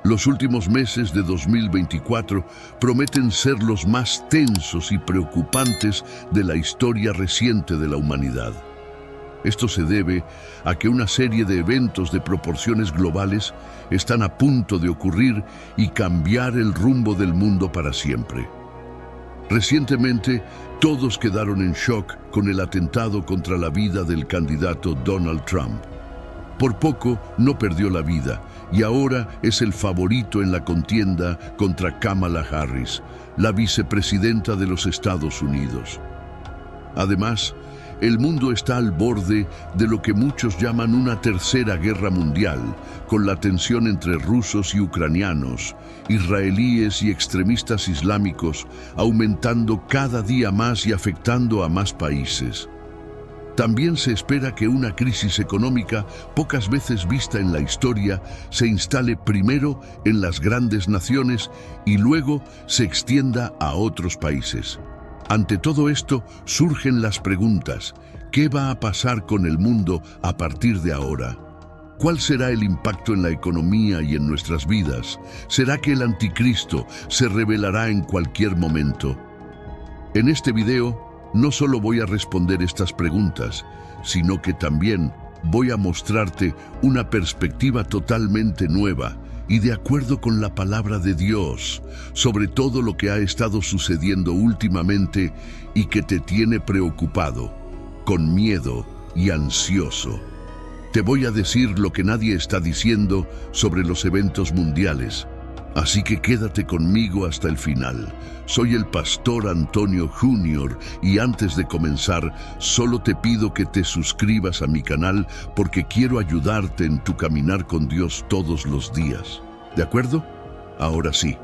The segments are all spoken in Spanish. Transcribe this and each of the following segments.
Los últimos meses de 2024 prometen ser los más tensos y preocupantes de la historia reciente de la humanidad. Esto se debe a que una serie de eventos de proporciones globales están a punto de ocurrir y cambiar el rumbo del mundo para siempre. Recientemente, todos quedaron en shock con el atentado contra la vida del candidato Donald Trump. Por poco no perdió la vida y ahora es el favorito en la contienda contra Kamala Harris, la vicepresidenta de los Estados Unidos. Además, el mundo está al borde de lo que muchos llaman una tercera guerra mundial, con la tensión entre rusos y ucranianos, israelíes y extremistas islámicos aumentando cada día más y afectando a más países. También se espera que una crisis económica pocas veces vista en la historia se instale primero en las grandes naciones y luego se extienda a otros países. Ante todo esto surgen las preguntas: ¿qué va a pasar con el mundo a partir de ahora? ¿Cuál será el impacto en la economía y en nuestras vidas? ¿Será que el anticristo se revelará en cualquier momento? En este video no solo voy a responder estas preguntas, sino que también voy a mostrarte una perspectiva totalmente nueva y de acuerdo con la palabra de Dios sobre todo lo que ha estado sucediendo últimamente y que te tiene preocupado, con miedo y ansioso. Te voy a decir lo que nadie está diciendo sobre los eventos mundiales. Así que quédate conmigo hasta el final. Soy el pastor Antonio Junior y antes de comenzar, solo te pido que te suscribas a mi canal porque quiero ayudarte en tu caminar con Dios todos los días. ¿De acuerdo? Ahora sí,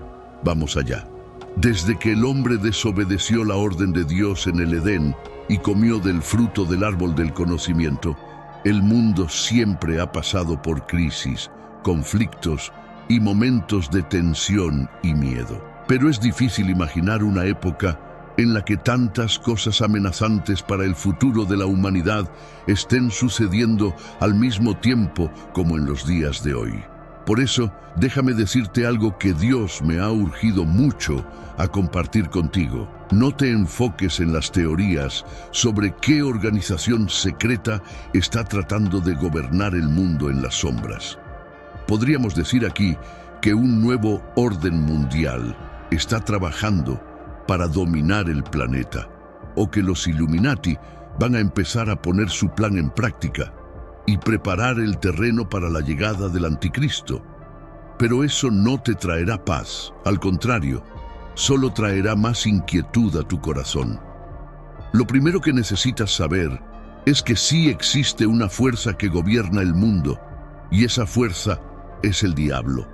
vamos allá. Desde que el hombre desobedeció la orden de Dios en el Edén y comió del fruto del árbol del conocimiento, el mundo siempre ha pasado por crisis, conflictos y momentos de tensión y miedo. Pero es difícil imaginar una época en la que tantas cosas amenazantes para el futuro de la humanidad estén sucediendo al mismo tiempo como en los días de hoy. Por eso, déjame decirte algo que Dios me ha urgido mucho a compartir contigo. No te enfoques en las teorías sobre qué organización secreta está tratando de gobernar el mundo en las sombras. Podríamos decir aquí que un nuevo orden mundial está trabajando para dominar el planeta, o que los Illuminati van a empezar a poner su plan en práctica y preparar el terreno para la llegada del anticristo. Pero eso no te traerá paz, al contrario, solo traerá más inquietud a tu corazón. Lo primero que necesitas saber es que sí existe una fuerza que gobierna el mundo, y esa fuerza es el diablo.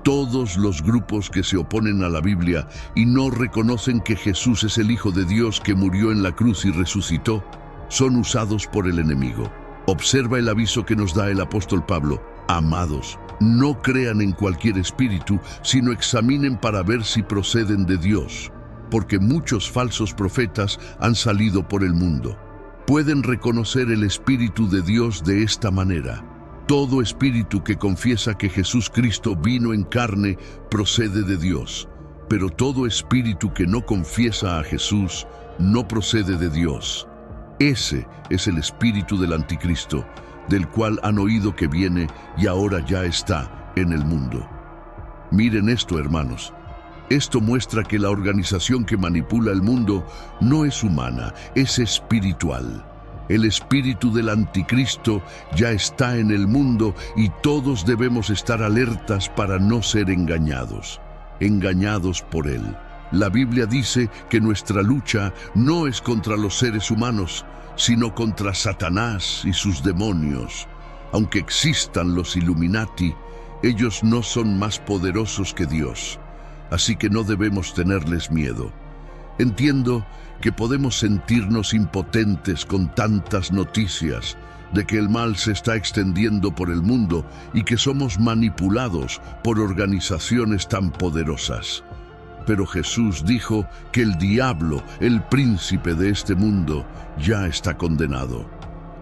Todos los grupos que se oponen a la Biblia y no reconocen que Jesús es el Hijo de Dios que murió en la cruz y resucitó, son usados por el enemigo. Observa el aviso que nos da el apóstol Pablo. Amados, no crean en cualquier espíritu, sino examinen para ver si proceden de Dios, porque muchos falsos profetas han salido por el mundo. Pueden reconocer el Espíritu de Dios de esta manera: todo espíritu que confiesa que Jesús Cristo vino en carne procede de Dios, pero todo espíritu que no confiesa a Jesús no procede de Dios. Ese es el espíritu del anticristo, del cual han oído que viene y ahora ya está en el mundo. Miren esto, hermanos. Esto muestra que la organización que manipula el mundo no es humana, es espiritual. El espíritu del anticristo ya está en el mundo y todos debemos estar alertas para no ser engañados por él. La Biblia dice que nuestra lucha no es contra los seres humanos, sino contra Satanás y sus demonios. Aunque existan los Illuminati, ellos no son más poderosos que Dios, así que no debemos tenerles miedo. Entiendo que podemos sentirnos impotentes con tantas noticias de que el mal se está extendiendo por el mundo y que somos manipulados por organizaciones tan poderosas. Pero Jesús dijo que el diablo, el príncipe de este mundo, ya está condenado.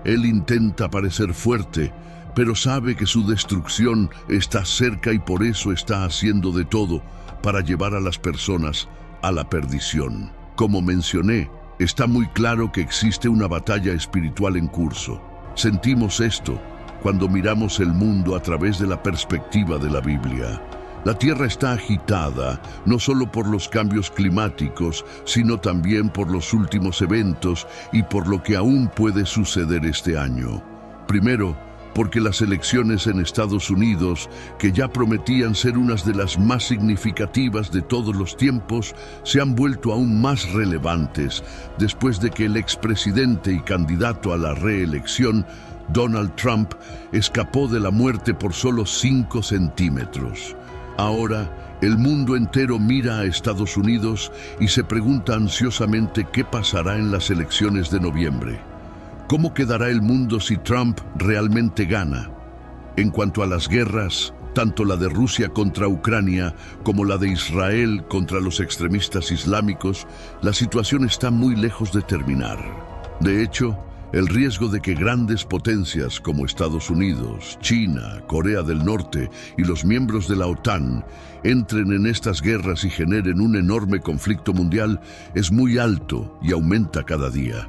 Él intenta parecer fuerte, pero sabe que su destrucción está cerca y por eso está haciendo de todo para llevar a las personas a la perdición. Como mencioné, está muy claro que existe una batalla espiritual en curso. Sentimos esto cuando miramos el mundo a través de la perspectiva de la Biblia. La Tierra está agitada, no solo por los cambios climáticos, sino también por los últimos eventos y por lo que aún puede suceder este año. Primero, porque las elecciones en Estados Unidos, que ya prometían ser unas de las más significativas de todos los tiempos, se han vuelto aún más relevantes después de que el expresidente y candidato a la reelección, Donald Trump, escapó de la muerte por solo 5 centímetros. Ahora, el mundo entero mira a Estados Unidos y se pregunta ansiosamente qué pasará en las elecciones de noviembre. ¿Cómo quedará el mundo si Trump realmente gana? En cuanto a las guerras, tanto la de Rusia contra Ucrania como la de Israel contra los extremistas islámicos, la situación está muy lejos de terminar. De hecho, el riesgo de que grandes potencias como Estados Unidos, China, Corea del Norte y los miembros de la OTAN entren en estas guerras y generen un enorme conflicto mundial es muy alto y aumenta cada día.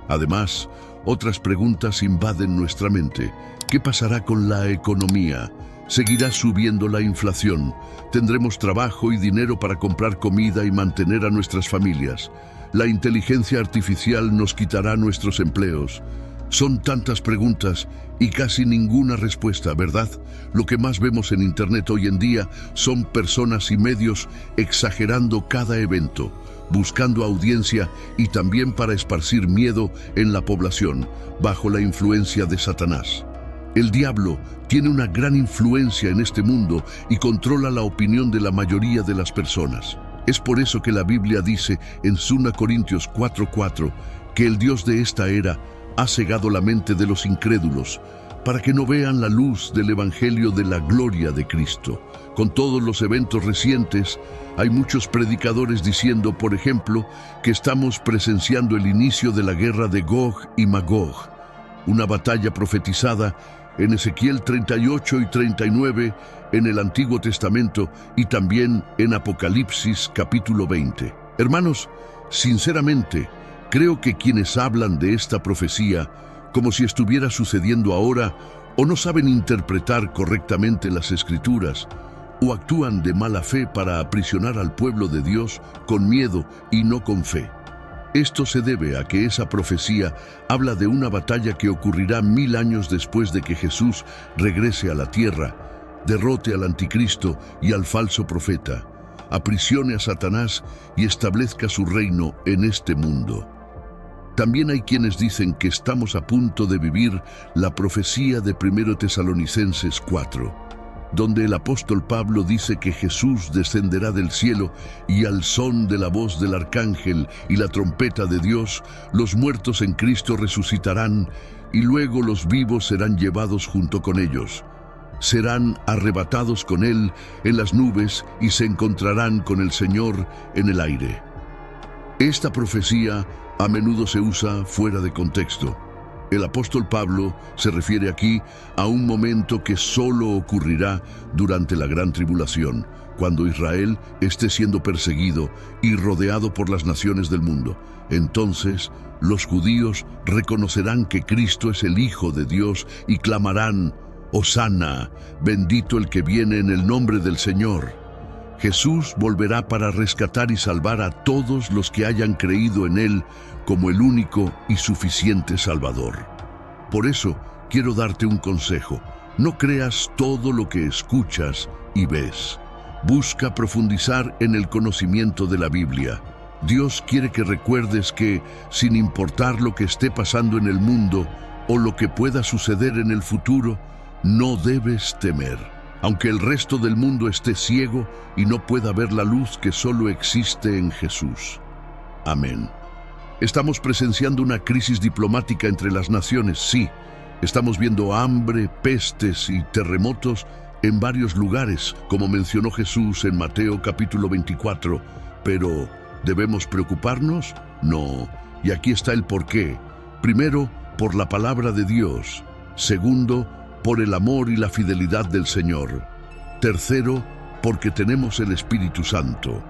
Además, otras preguntas invaden nuestra mente. ¿Qué pasará con la economía? ¿Seguirá subiendo la inflación? ¿Tendremos trabajo y dinero para comprar comida y mantener a nuestras familias? ¿La inteligencia artificial nos quitará nuestros empleos? Son tantas preguntas y casi ninguna respuesta, ¿verdad? Lo que más vemos en Internet hoy en día son personas y medios exagerando cada evento, buscando audiencia y también para esparcir miedo en la población, bajo la influencia de Satanás. El diablo tiene una gran influencia en este mundo y controla la opinión de la mayoría de las personas. Es por eso que la Biblia dice en 2 Corintios 4:4 que el Dios de esta era ha cegado la mente de los incrédulos para que no vean la luz del Evangelio de la gloria de Cristo. Con todos los eventos recientes, hay muchos predicadores diciendo, por ejemplo, que estamos presenciando el inicio de la guerra de Gog y Magog, una batalla profetizada en Ezequiel 38 y 39, en el Antiguo Testamento y también en Apocalipsis capítulo 20. Hermanos, sinceramente, creo que quienes hablan de esta profecía como si estuviera sucediendo ahora, o no saben interpretar correctamente las Escrituras, o actúan de mala fe para aprisionar al pueblo de Dios con miedo y no con fe. Esto se debe a que esa profecía habla de una batalla que ocurrirá 1000 años después de que Jesús regrese a la tierra, derrote al anticristo y al falso profeta, aprisione a Satanás y establezca su reino en este mundo. También hay quienes dicen que estamos a punto de vivir la profecía de 1 Tesalonicenses 4, donde el apóstol Pablo dice que Jesús descenderá del cielo y al son de la voz del arcángel y la trompeta de Dios, los muertos en Cristo resucitarán y luego los vivos serán llevados junto con ellos. Serán arrebatados con Él en las nubes y se encontrarán con el Señor en el aire. Esta profecía a menudo se usa fuera de contexto. El apóstol Pablo se refiere aquí a un momento que solo ocurrirá durante la gran tribulación, cuando Israel esté siendo perseguido y rodeado por las naciones del mundo. Entonces, los judíos reconocerán que Cristo es el Hijo de Dios y clamarán: «Hosana, bendito el que viene en el nombre del Señor». Jesús volverá para rescatar y salvar a todos los que hayan creído en Él como el único y suficiente Salvador. Por eso, quiero darte un consejo. No creas todo lo que escuchas y ves. Busca profundizar en el conocimiento de la Biblia. Dios quiere que recuerdes que, sin importar lo que esté pasando en el mundo o lo que pueda suceder en el futuro, no debes temer. Aunque el resto del mundo esté ciego y no pueda ver la luz que solo existe en Jesús. Amén. Estamos presenciando una crisis diplomática entre las naciones, sí. Estamos viendo hambre, pestes y terremotos en varios lugares, como mencionó Jesús en Mateo capítulo 24. Pero, ¿debemos preocuparnos? No. Y aquí está el porqué. Primero, por la palabra de Dios. Segundo, por el amor y la fidelidad del Señor. Tercero, porque tenemos el Espíritu Santo.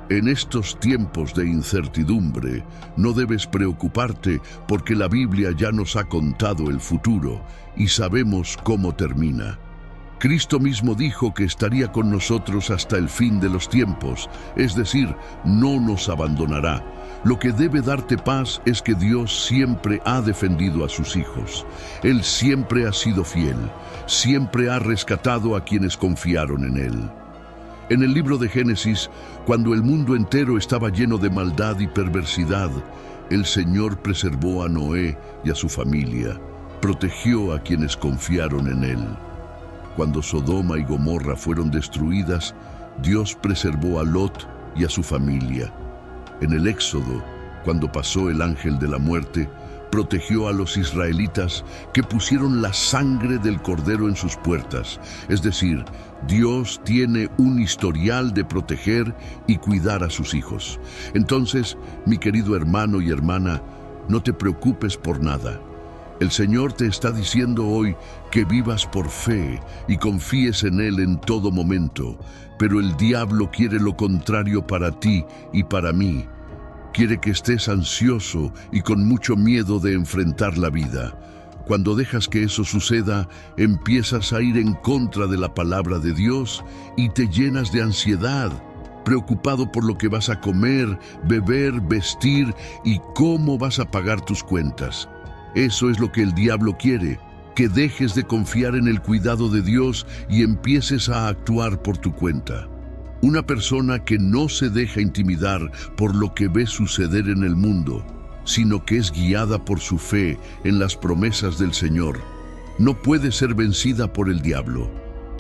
En estos tiempos de incertidumbre, no debes preocuparte porque la Biblia ya nos ha contado el futuro y sabemos cómo termina. Cristo mismo dijo que estaría con nosotros hasta el fin de los tiempos, es decir, no nos abandonará. Lo que debe darte paz es que Dios siempre ha defendido a sus hijos. Él siempre ha sido fiel, siempre ha rescatado a quienes confiaron en Él. En el libro de Génesis, cuando el mundo entero estaba lleno de maldad y perversidad, el Señor preservó a Noé y a su familia, protegió a quienes confiaron en Él. Cuando Sodoma y Gomorra fueron destruidas, Dios preservó a Lot y a su familia. En el Éxodo, cuando pasó el ángel de la muerte, protegió a los israelitas que pusieron la sangre del cordero en sus puertas. Es decir, Dios tiene un historial de proteger y cuidar a sus hijos. Entonces, mi querido hermano y hermana, no te preocupes por nada. El Señor te está diciendo hoy que vivas por fe y confíes en Él en todo momento, pero el diablo quiere lo contrario para ti y para mí. Quiere que estés ansioso y con mucho miedo de enfrentar la vida. Cuando dejas que eso suceda, empiezas a ir en contra de la palabra de Dios y te llenas de ansiedad, preocupado por lo que vas a comer, beber, vestir y cómo vas a pagar tus cuentas. Eso es lo que el diablo quiere, que dejes de confiar en el cuidado de Dios y empieces a actuar por tu cuenta. Una persona que no se deja intimidar por lo que ve suceder en el mundo, sino que es guiada por su fe en las promesas del Señor, no puede ser vencida por el diablo.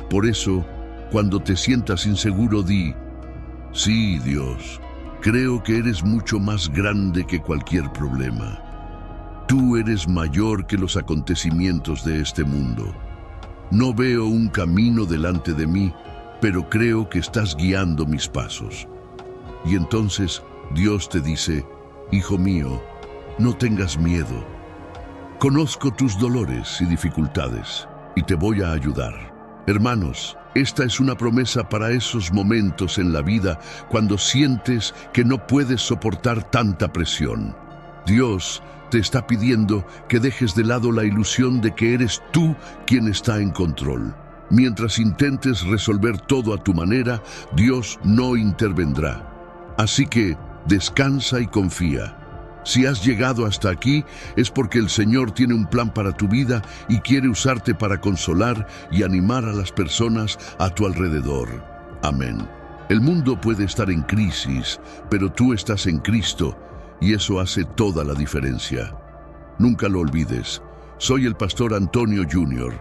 Por eso, cuando te sientas inseguro, di: sí, Dios, creo que eres mucho más grande que cualquier problema. Tú eres mayor que los acontecimientos de este mundo. No veo un camino delante de mí, pero creo que estás guiando mis pasos. Y entonces Dios te dice: hijo mío, no tengas miedo. Conozco tus dolores y dificultades, y te voy a ayudar. Hermanos, esta es una promesa para esos momentos en la vida cuando sientes que no puedes soportar tanta presión. Dios te está pidiendo que dejes de lado la ilusión de que eres tú quien está en control. Mientras intentes resolver todo a tu manera, Dios no intervendrá. Así que descansa y confía. Si has llegado hasta aquí, es porque el Señor tiene un plan para tu vida y quiere usarte para consolar y animar a las personas a tu alrededor. Amén. El mundo puede estar en crisis, pero tú estás en Cristo, y eso hace toda la diferencia. Nunca lo olvides. Soy el pastor Antonio Jr.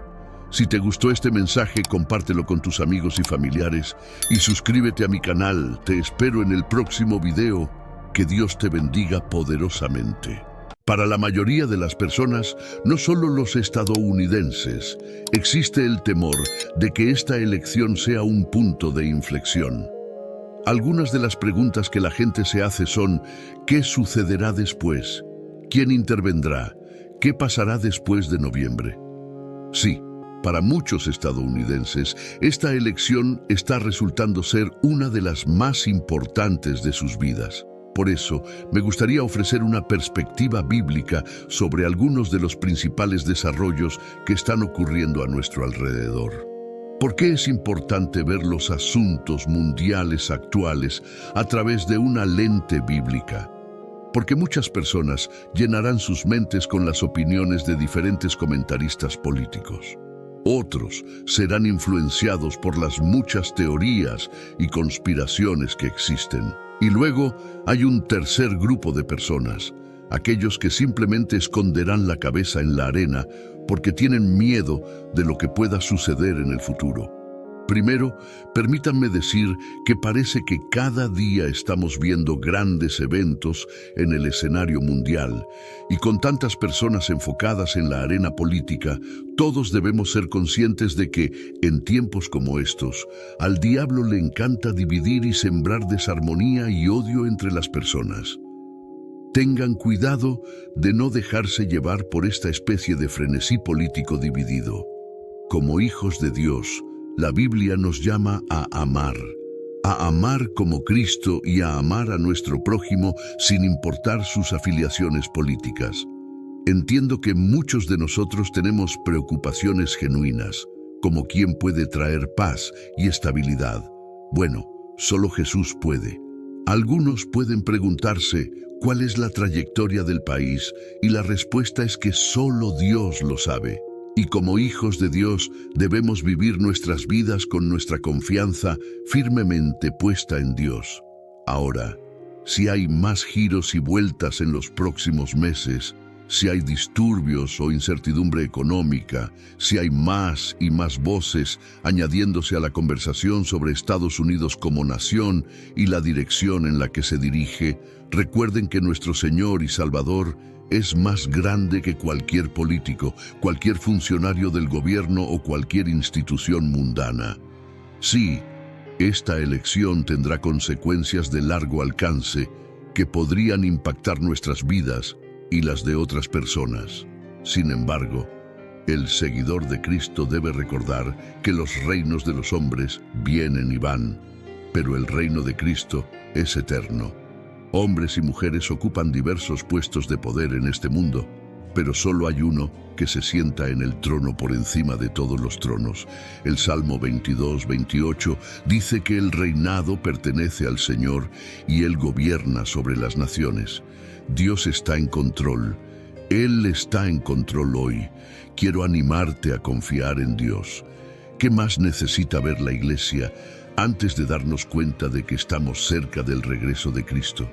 Si te gustó este mensaje, compártelo con tus amigos y familiares y suscríbete a mi canal. Te espero en el próximo video. Que Dios te bendiga poderosamente. Para la mayoría de las personas, no solo los estadounidenses, existe el temor de que esta elección sea un punto de inflexión. Algunas de las preguntas que la gente se hace son: ¿qué sucederá después? ¿Quién intervendrá? ¿Qué pasará después de noviembre? Sí, para muchos estadounidenses, esta elección está resultando ser una de las más importantes de sus vidas. Por eso, me gustaría ofrecer una perspectiva bíblica sobre algunos de los principales desarrollos que están ocurriendo a nuestro alrededor. ¿Por qué es importante ver los asuntos mundiales actuales a través de una lente bíblica? Porque muchas personas llenarán sus mentes con las opiniones de diferentes comentaristas políticos. Otros serán influenciados por las muchas teorías y conspiraciones que existen. Y luego hay un tercer grupo de personas, aquellos que simplemente esconderán la cabeza en la arena porque tienen miedo de lo que pueda suceder en el futuro. Primero, permítanme decir que parece que cada día estamos viendo grandes eventos en el escenario mundial, y con tantas personas enfocadas en la arena política, todos debemos ser conscientes de que, en tiempos como estos, al diablo le encanta dividir y sembrar desarmonía y odio entre las personas. Tengan cuidado de no dejarse llevar por esta especie de frenesí político dividido. Como hijos de Dios, la Biblia nos llama a amar como Cristo y a amar a nuestro prójimo sin importar sus afiliaciones políticas. Entiendo que muchos de nosotros tenemos preocupaciones genuinas, como quién puede traer paz y estabilidad. Bueno, solo Jesús puede. Algunos pueden preguntarse cuál es la trayectoria del país y la respuesta es que solo Dios lo sabe. Y como hijos de Dios debemos vivir nuestras vidas con nuestra confianza firmemente puesta en Dios. Ahora, si hay más giros y vueltas en los próximos meses, si hay disturbios o incertidumbre económica, si hay más y más voces añadiéndose a la conversación sobre Estados Unidos como nación y la dirección en la que se dirige, recuerden que nuestro Señor y Salvador es más grande que cualquier político, cualquier funcionario del gobierno o cualquier institución mundana. Sí, esta elección tendrá consecuencias de largo alcance que podrían impactar nuestras vidas y las de otras personas. Sin embargo, el seguidor de Cristo debe recordar que los reinos de los hombres vienen y van, pero el reino de Cristo es eterno. Hombres y mujeres ocupan diversos puestos de poder en este mundo, pero solo hay uno que se sienta en el trono por encima de todos los tronos. El Salmo 22-28 dice que el reinado pertenece al Señor y Él gobierna sobre las naciones. Dios está en control. Él está en control hoy. Quiero animarte a confiar en Dios. ¿Qué más necesita ver la Iglesia antes de darnos cuenta de que estamos cerca del regreso de Cristo?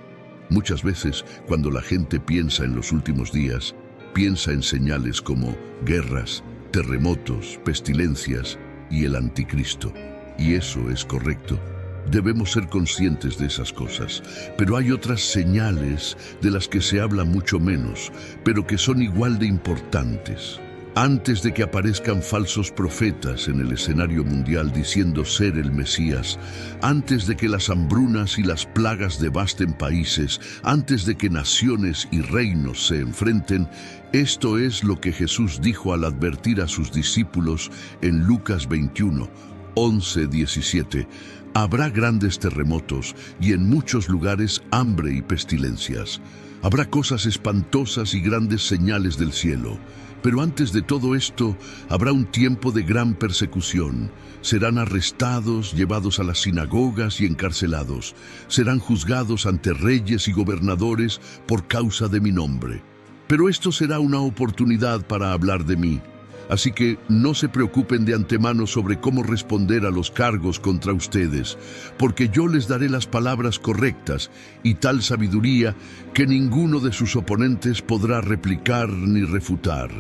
Muchas veces, cuando la gente piensa en los últimos días, piensa en señales como guerras, terremotos, pestilencias y el anticristo. Y eso es correcto. Debemos ser conscientes de esas cosas, pero hay otras señales de las que se habla mucho menos, pero que son igual de importantes. Antes de que aparezcan falsos profetas en el escenario mundial diciendo ser el Mesías, antes de que las hambrunas y las plagas devasten países, antes de que naciones y reinos se enfrenten, esto es lo que Jesús dijo al advertir a sus discípulos en Lucas 21, 11-17. Habrá grandes terremotos y en muchos lugares hambre y pestilencias. Habrá cosas espantosas y grandes señales del cielo. Pero antes de todo esto, habrá un tiempo de gran persecución. Serán arrestados, llevados a las sinagogas y encarcelados. Serán juzgados ante reyes y gobernadores por causa de mi nombre. Pero esto será una oportunidad para hablar de mí. Así que no se preocupen de antemano sobre cómo responder a los cargos contra ustedes, porque yo les daré las palabras correctas y tal sabiduría que ninguno de sus oponentes podrá replicar ni refutar.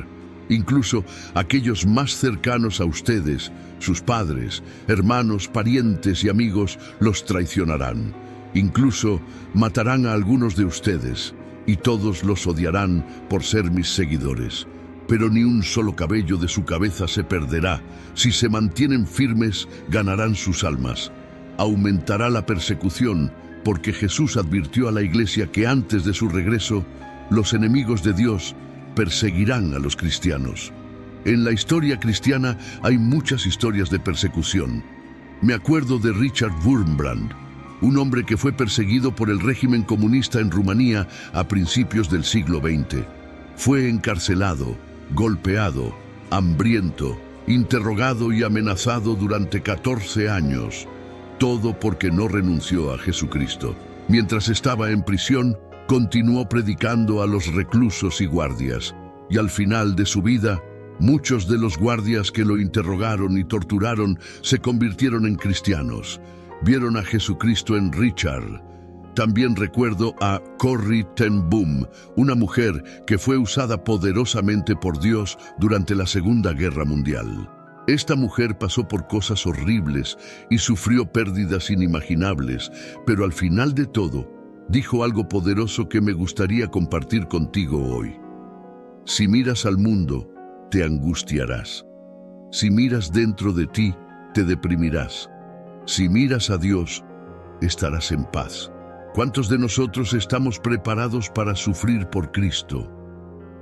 Incluso aquellos más cercanos a ustedes, sus padres, hermanos, parientes y amigos, los traicionarán. Incluso matarán a algunos de ustedes, y todos los odiarán por ser mis seguidores. Pero ni un solo cabello de su cabeza se perderá. Si se mantienen firmes, ganarán sus almas. Aumentará la persecución, porque Jesús advirtió a la Iglesia que antes de su regreso, los enemigos de Dios perseguirán a los cristianos. En la historia cristiana hay muchas historias de persecución. Me acuerdo de Richard Wurmbrand, un hombre que fue perseguido por el régimen comunista en Rumanía a principios del siglo XX. Fue encarcelado, golpeado, hambriento, interrogado y amenazado durante 14 años, todo porque no renunció a Jesucristo. Mientras estaba en prisión, continuó predicando a los reclusos y guardias, y al final de su vida, muchos de los guardias que lo interrogaron y torturaron se convirtieron en cristianos. Vieron a Jesucristo en Richard. También recuerdo a Corrie ten Boom, una mujer que fue usada poderosamente por Dios durante la Segunda Guerra Mundial. Esta mujer pasó por cosas horribles y sufrió pérdidas inimaginables, pero al final de todo, dijo algo poderoso que me gustaría compartir contigo hoy. Si miras al mundo, te angustiarás. Si miras dentro de ti, te deprimirás. Si miras a Dios, estarás en paz. ¿Cuántos de nosotros estamos preparados para sufrir por Cristo?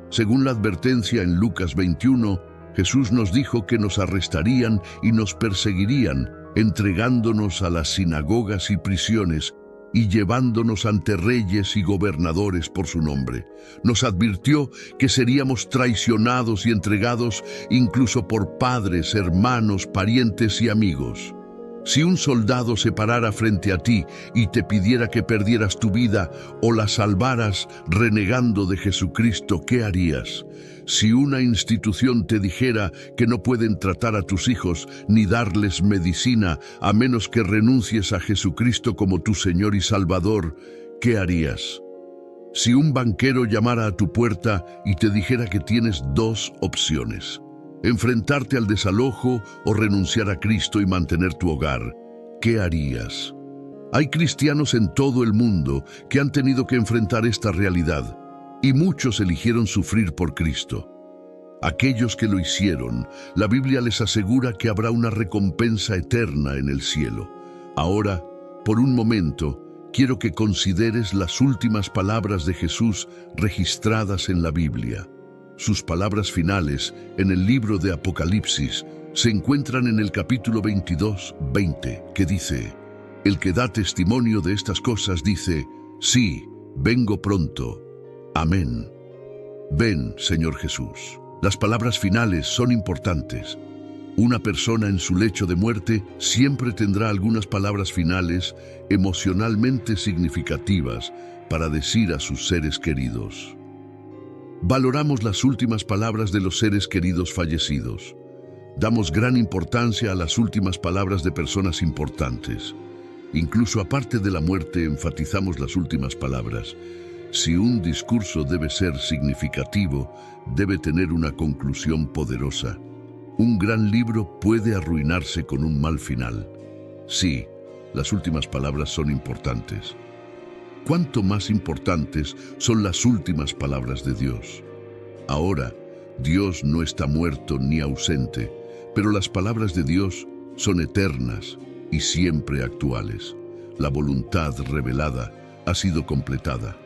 Según la advertencia en Lucas 21, Jesús nos dijo que nos arrestarían y nos perseguirían, entregándonos a las sinagogas y prisiones y llevándonos ante reyes y gobernadores por su nombre. Nos advirtió que seríamos traicionados y entregados incluso por padres, hermanos, parientes y amigos. Si un soldado se parara frente a ti y te pidiera que perdieras tu vida o la salvaras renegando de Jesucristo, ¿qué harías? Si una institución te dijera que no pueden tratar a tus hijos ni darles medicina a menos que renuncies a Jesucristo como tu Señor y Salvador, ¿qué harías? Si un banquero llamara a tu puerta y te dijera que tienes dos opciones: enfrentarte al desalojo o renunciar a Cristo y mantener tu hogar, ¿qué harías? Hay cristianos en todo el mundo que han tenido que enfrentar esta realidad, y muchos eligieron sufrir por Cristo. Aquellos que lo hicieron, la Biblia les asegura que habrá una recompensa eterna en el cielo. Ahora, por un momento, quiero que consideres las últimas palabras de Jesús registradas en la Biblia. Sus palabras finales en el libro de Apocalipsis se encuentran en el capítulo 22:20, que dice: el que da testimonio de estas cosas dice: sí, vengo pronto. Amén. Ven, Señor Jesús. Las palabras finales son importantes. Una persona en su lecho de muerte siempre tendrá algunas palabras finales emocionalmente significativas para decir a sus seres queridos. Valoramos las últimas palabras de los seres queridos fallecidos. Damos gran importancia a las últimas palabras de personas importantes. Incluso aparte de la muerte, enfatizamos las últimas palabras. Si un discurso debe ser significativo, debe tener una conclusión poderosa. Un gran libro puede arruinarse con un mal final. Sí, las últimas palabras son importantes. ¿Cuánto más importantes son las últimas palabras de Dios? Ahora, Dios no está muerto ni ausente, pero las palabras de Dios son eternas y siempre actuales. La voluntad revelada ha sido completada.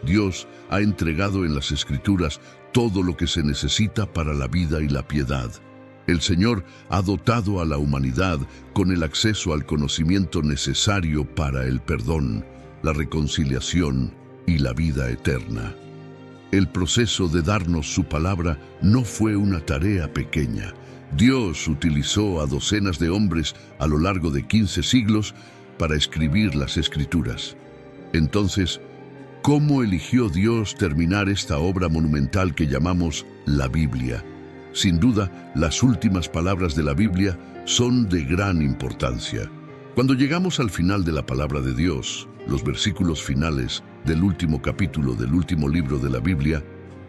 Dios ha entregado en las Escrituras todo lo que se necesita para la vida y la piedad. El Señor ha dotado a la humanidad con el acceso al conocimiento necesario para el perdón, la reconciliación y la vida eterna. El proceso de darnos su palabra no fue una tarea pequeña. Dios utilizó a docenas de hombres a lo largo de 15 siglos para escribir las Escrituras. Entonces, ¿cómo eligió Dios terminar esta obra monumental que llamamos la Biblia? Sin duda, las últimas palabras de la Biblia son de gran importancia. Cuando llegamos al final de la palabra de Dios, los versículos finales del último capítulo del último libro de la Biblia,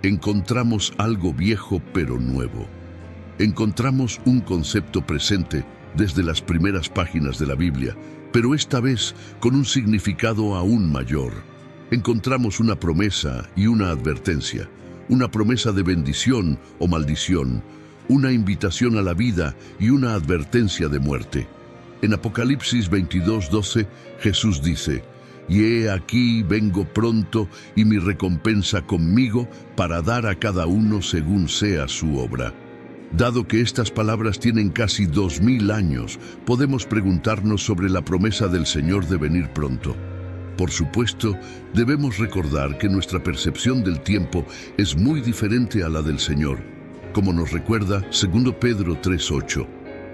encontramos algo viejo pero nuevo. Encontramos un concepto presente desde las primeras páginas de la Biblia, pero esta vez con un significado aún mayor. Encontramos una promesa y una advertencia, una promesa de bendición o maldición, una invitación a la vida y una advertencia de muerte. En Apocalipsis 22:12, Jesús dice: «Y he aquí vengo pronto, y mi recompensa conmigo para dar a cada uno según sea su obra». Dado que estas palabras tienen casi 2000 años, podemos preguntarnos sobre la promesa del Señor de venir pronto. Por supuesto, debemos recordar que nuestra percepción del tiempo es muy diferente a la del Señor, como nos recuerda 2 Pedro 3:8.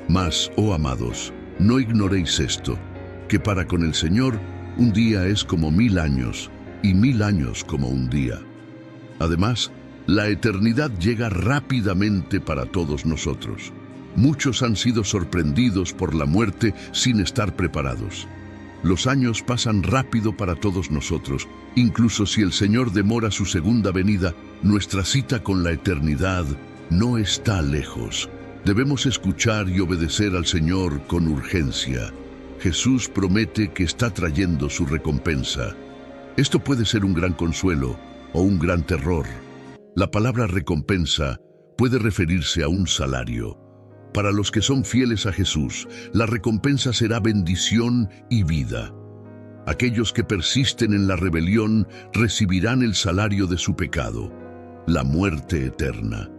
Mas, oh amados, no ignoréis esto, que para con el Señor un día es como 1000 años, y 1000 años como un día. Además, la eternidad llega rápidamente para todos nosotros. Muchos han sido sorprendidos por la muerte sin estar preparados. Los años pasan rápido para todos nosotros. Incluso si el Señor demora su segunda venida, nuestra cita con la eternidad no está lejos. Debemos escuchar y obedecer al Señor con urgencia. Jesús promete que está trayendo su recompensa. Esto puede ser un gran consuelo o un gran terror. La palabra recompensa puede referirse a un salario. Para los que son fieles a Jesús, la recompensa será bendición y vida. Aquellos que persisten en la rebelión recibirán el salario de su pecado, la muerte eterna.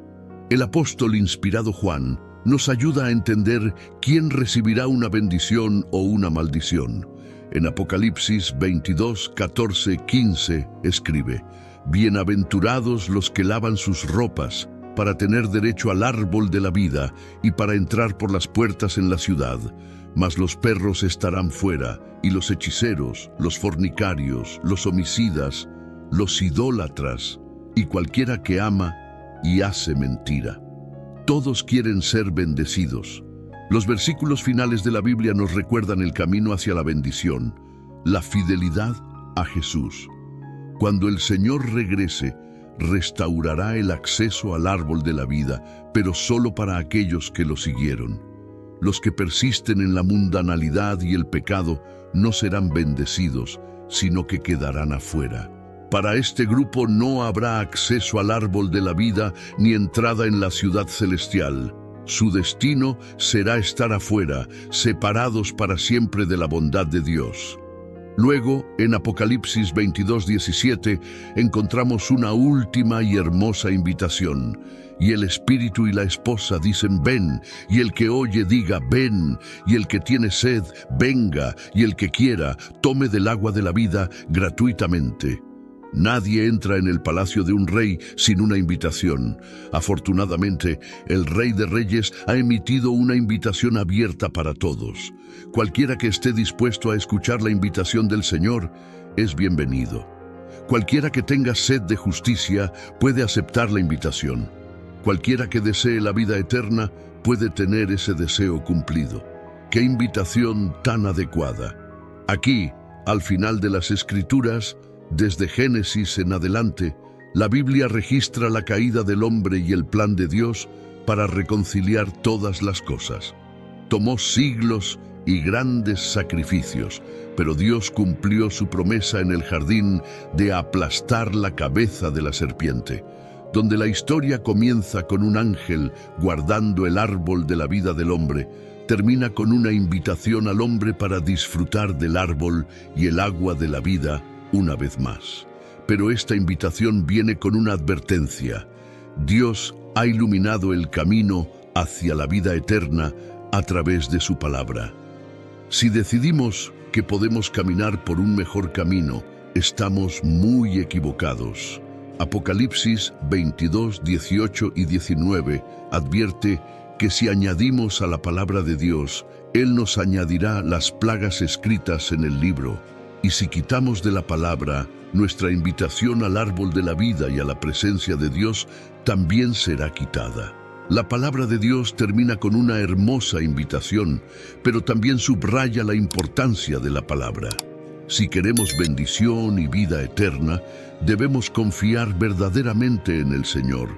El apóstol inspirado Juan nos ayuda a entender quién recibirá una bendición o una maldición. En Apocalipsis 22, 14, 15 escribe: «Bienaventurados los que lavan sus ropas, para tener derecho al árbol de la vida y para entrar por las puertas en la ciudad. Mas los perros estarán fuera, y los hechiceros, los fornicarios, los homicidas, los idólatras, y cualquiera que ama y hace mentira». Todos quieren ser bendecidos. Los versículos finales de la Biblia nos recuerdan el camino hacia la bendición, la fidelidad a Jesús. Cuando el Señor regrese, restaurará el acceso al árbol de la vida, pero solo para aquellos que lo siguieron. Los que persisten en la mundanalidad y el pecado no serán bendecidos, sino que quedarán afuera. Para este grupo no habrá acceso al árbol de la vida ni entrada en la ciudad celestial. Su destino será estar afuera, separados para siempre de la bondad de Dios. Luego, en Apocalipsis 22:17, encontramos una última y hermosa invitación. Y el espíritu y la esposa dicen: «Ven», y el que oye diga: «Ven», y el que tiene sed, venga, y el que quiera, tome del agua de la vida gratuitamente. Nadie entra en el palacio de un rey sin una invitación. Afortunadamente, el Rey de Reyes ha emitido una invitación abierta para todos. Cualquiera que esté dispuesto a escuchar la invitación del Señor es bienvenido. Cualquiera que tenga sed de justicia puede aceptar la invitación. Cualquiera que desee la vida eterna puede tener ese deseo cumplido. ¡Qué invitación tan adecuada! Aquí, al final de las Escrituras, desde Génesis en adelante, la Biblia registra la caída del hombre y el plan de Dios para reconciliar todas las cosas. Tomó siglos y grandes sacrificios, pero Dios cumplió su promesa en el jardín de aplastar la cabeza de la serpiente, donde la historia comienza con un ángel guardando el árbol de la vida del hombre, termina con una invitación al hombre para disfrutar del árbol y el agua de la vida una vez más. Pero esta invitación viene con una advertencia. Dios ha iluminado el camino hacia la vida eterna a través de su palabra. Si decidimos que podemos caminar por un mejor camino, estamos muy equivocados. Apocalipsis 22, 18 y 19 advierte que si añadimos a la palabra de Dios, Él nos añadirá las plagas escritas en el libro. Y si quitamos de la palabra, nuestra invitación al árbol de la vida y a la presencia de Dios también será quitada. La palabra de Dios termina con una hermosa invitación, pero también subraya la importancia de la palabra. Si queremos bendición y vida eterna, debemos confiar verdaderamente en el Señor,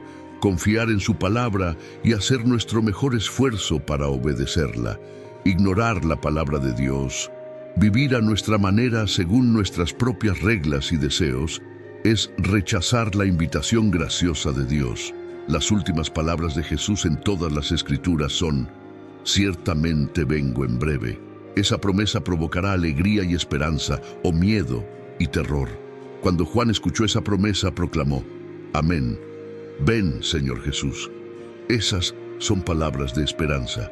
confiar en su palabra y hacer nuestro mejor esfuerzo para obedecerla. Ignorar la palabra de Dios, vivir a nuestra manera según nuestras propias reglas y deseos, es rechazar la invitación graciosa de Dios. Las últimas palabras de Jesús en todas las Escrituras son: «Ciertamente vengo en breve». Esa promesa provocará alegría y esperanza, o miedo y terror. Cuando Juan escuchó esa promesa, proclamó: «Amén. Ven, Señor Jesús». Esas son palabras de esperanza.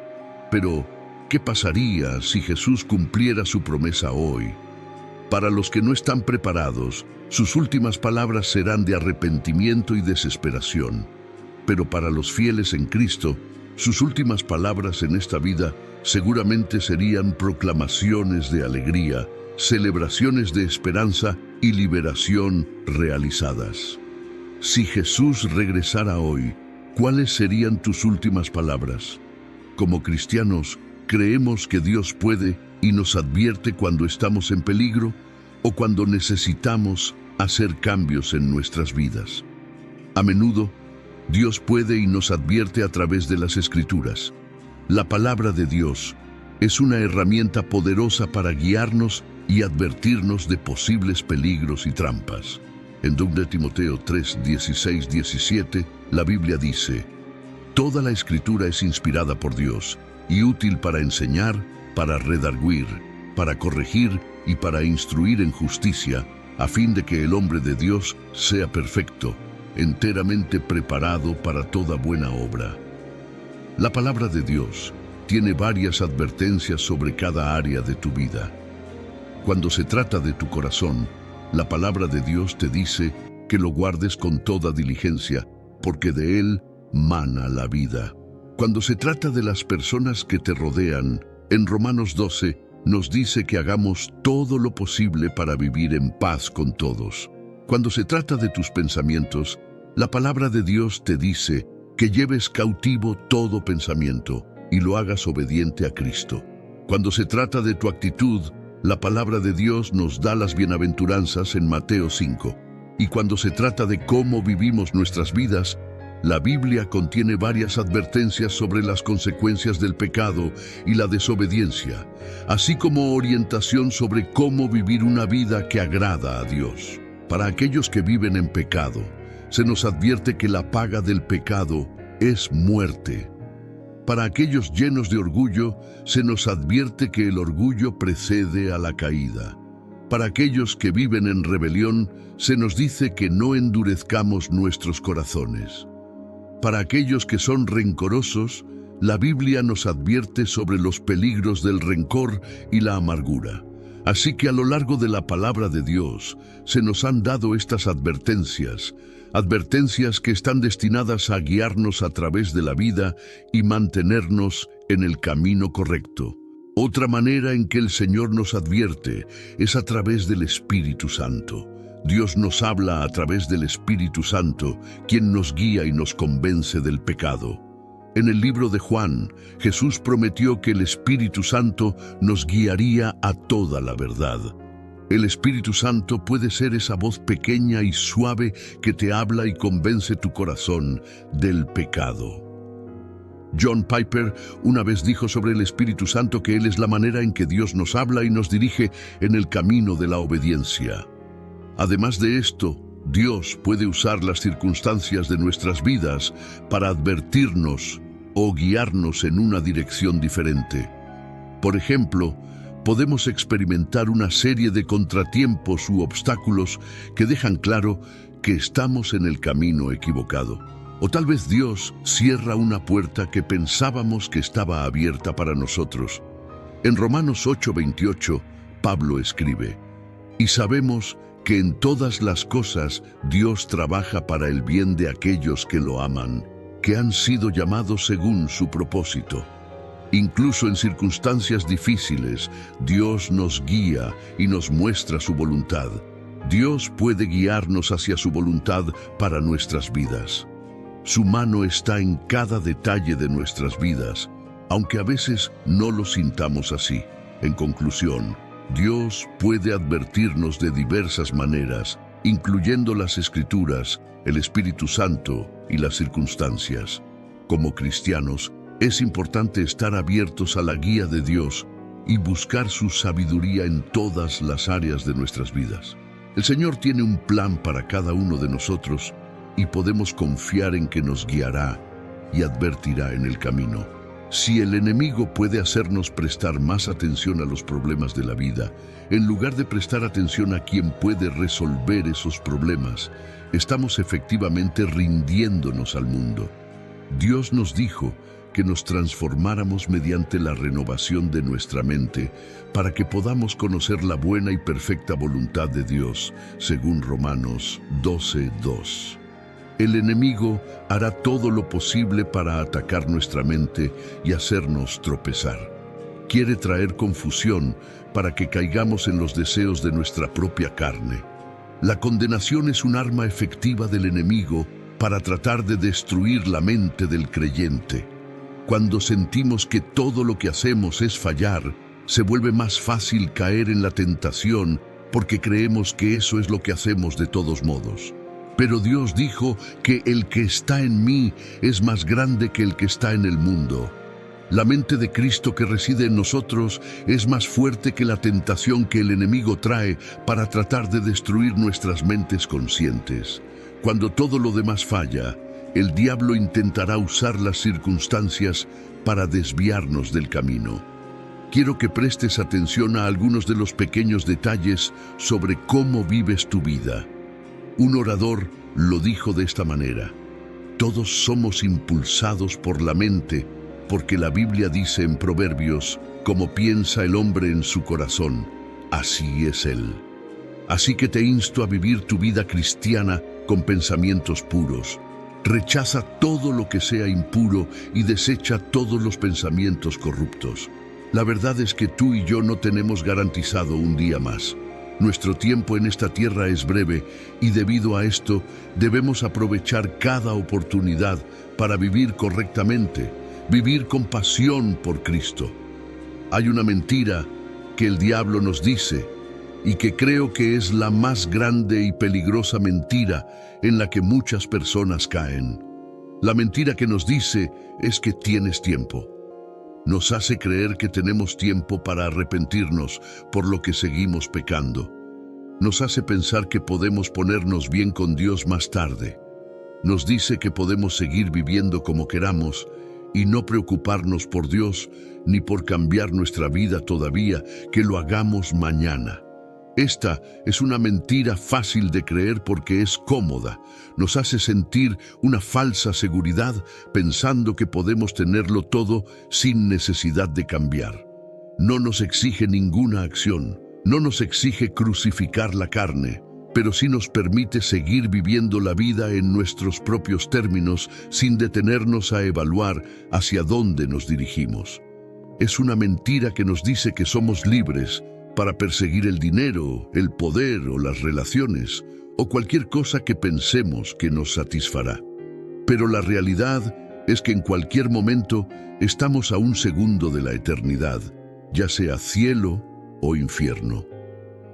Pero, ¿qué pasaría si Jesús cumpliera su promesa hoy? Para los que no están preparados, sus últimas palabras serán de arrepentimiento y desesperación. Pero para los fieles en Cristo, sus últimas palabras en esta vida seguramente serían proclamaciones de alegría, celebraciones de esperanza y liberación realizadas. Si Jesús regresara hoy, ¿cuáles serían tus últimas palabras? Como cristianos, ¿creemos que Dios puede y nos advierte cuando estamos en peligro o cuando necesitamos hacer cambios en nuestras vidas? A menudo, Dios puede y nos advierte a través de las Escrituras. La palabra de Dios es una herramienta poderosa para guiarnos y advertirnos de posibles peligros y trampas. En 2 Timoteo 3, 16, 17, la Biblia dice: «Toda la Escritura es inspirada por Dios y útil para enseñar, para redarguir, para corregir y para instruir en justicia, a fin de que el hombre de Dios sea perfecto, enteramente preparado para toda buena obra. La palabra de Dios tiene varias advertencias sobre cada área de tu vida. Cuando se trata de tu corazón, la palabra de Dios te dice que lo guardes con toda diligencia, porque de él mana la vida. Cuando se trata de las personas que te rodean, en Romanos 12 nos dice que hagamos todo lo posible para vivir en paz con todos. Cuando se trata de tus pensamientos, la palabra de Dios te dice que lleves cautivo todo pensamiento y lo hagas obediente a Cristo. Cuando se trata de tu actitud, la palabra de Dios nos da las bienaventuranzas en Mateo 5. Y cuando se trata de cómo vivimos nuestras vidas, la Biblia contiene varias advertencias sobre las consecuencias del pecado y la desobediencia, así como orientación sobre cómo vivir una vida que agrada a Dios. Para aquellos que viven en pecado, se nos advierte que la paga del pecado es muerte. Para aquellos llenos de orgullo, se nos advierte que el orgullo precede a la caída. Para aquellos que viven en rebelión, se nos dice que no endurezcamos nuestros corazones. Para aquellos que son rencorosos, la Biblia nos advierte sobre los peligros del rencor y la amargura. Así que a lo largo de la palabra de Dios, se nos han dado estas advertencias que están destinadas a guiarnos a través de la vida y mantenernos en el camino correcto. Otra manera en que el Señor nos advierte es a través del Espíritu Santo. Dios nos habla a través del Espíritu Santo, quien nos guía y nos convence del pecado. En el libro de Juan, Jesús prometió que el Espíritu Santo nos guiaría a toda la verdad. El Espíritu Santo puede ser esa voz pequeña y suave que te habla y convence tu corazón del pecado. John Piper una vez dijo sobre el Espíritu Santo que Él es la manera en que Dios nos habla y nos dirige en el camino de la obediencia. Además de esto, Dios puede usar las circunstancias de nuestras vidas para advertirnos o guiarnos en una dirección diferente. Por ejemplo, podemos experimentar una serie de contratiempos u obstáculos que dejan claro que estamos en el camino equivocado. O tal vez Dios cierra una puerta que pensábamos que estaba abierta para nosotros. En Romanos 8:28, Pablo escribe: «Y sabemos que en todas las cosas Dios trabaja para el bien de aquellos que lo aman, que han sido llamados según su propósito». Incluso en circunstancias difíciles, Dios nos guía y nos muestra su voluntad. Dios puede guiarnos hacia su voluntad para nuestras vidas. Su mano está en cada detalle de nuestras vidas, aunque a veces no lo sintamos así. En conclusión, Dios puede advertirnos de diversas maneras, incluyendo las Escrituras, el Espíritu Santo y las circunstancias. Como cristianos, es importante estar abiertos a la guía de Dios y buscar su sabiduría en todas las áreas de nuestras vidas. El Señor tiene un plan para cada uno de nosotros y podemos confiar en que nos guiará y advertirá en el camino. Si el enemigo puede hacernos prestar más atención a los problemas de la vida, en lugar de prestar atención a quien puede resolver esos problemas, estamos efectivamente rindiéndonos al mundo. Dios nos dijo que nos transformáramos mediante la renovación de nuestra mente para que podamos conocer la buena y perfecta voluntad de Dios, según Romanos 12:2. El enemigo hará todo lo posible para atacar nuestra mente y hacernos tropezar. Quiere traer confusión para que caigamos en los deseos de nuestra propia carne. La condenación es un arma efectiva del enemigo para tratar de destruir la mente del creyente. Cuando sentimos que todo lo que hacemos es fallar, se vuelve más fácil caer en la tentación porque creemos que eso es lo que hacemos de todos modos. Pero Dios dijo que el que está en mí es más grande que el que está en el mundo. La mente de Cristo que reside en nosotros es más fuerte que la tentación que el enemigo trae para tratar de destruir nuestras mentes conscientes. Cuando todo lo demás falla, el diablo intentará usar las circunstancias para desviarnos del camino. Quiero que prestes atención a algunos de los pequeños detalles sobre cómo vives tu vida. Un orador lo dijo de esta manera: todos somos impulsados por la mente, porque la Biblia dice en Proverbios: como piensa el hombre en su corazón, así es él. Así que te insto a vivir tu vida cristiana con pensamientos puros. Rechaza todo lo que sea impuro y desecha todos los pensamientos corruptos. La verdad es que tú y yo no tenemos garantizado un día más. Nuestro tiempo en esta tierra es breve y debido a esto debemos aprovechar cada oportunidad para vivir correctamente, vivir con pasión por Cristo. Hay una mentira que el diablo nos dice y que creo que es la más grande y peligrosa mentira en la que muchas personas caen. La mentira que nos dice es que tienes tiempo. Nos hace creer que tenemos tiempo para arrepentirnos por lo que seguimos pecando. Nos hace pensar que podemos ponernos bien con Dios más tarde. Nos dice que podemos seguir viviendo como queramos y no preocuparnos por Dios ni por cambiar nuestra vida todavía, que lo hagamos mañana. Esta es una mentira fácil de creer porque es cómoda. Nos hace sentir una falsa seguridad pensando que podemos tenerlo todo sin necesidad de cambiar. No nos exige ninguna acción, no nos exige crucificar la carne, pero sí nos permite seguir viviendo la vida en nuestros propios términos sin detenernos a evaluar hacia dónde nos dirigimos. Es una mentira que nos dice que somos libres para perseguir el dinero, el poder o las relaciones, o cualquier cosa que pensemos que nos satisfará. Pero la realidad es que en cualquier momento estamos a un segundo de la eternidad, ya sea cielo o infierno.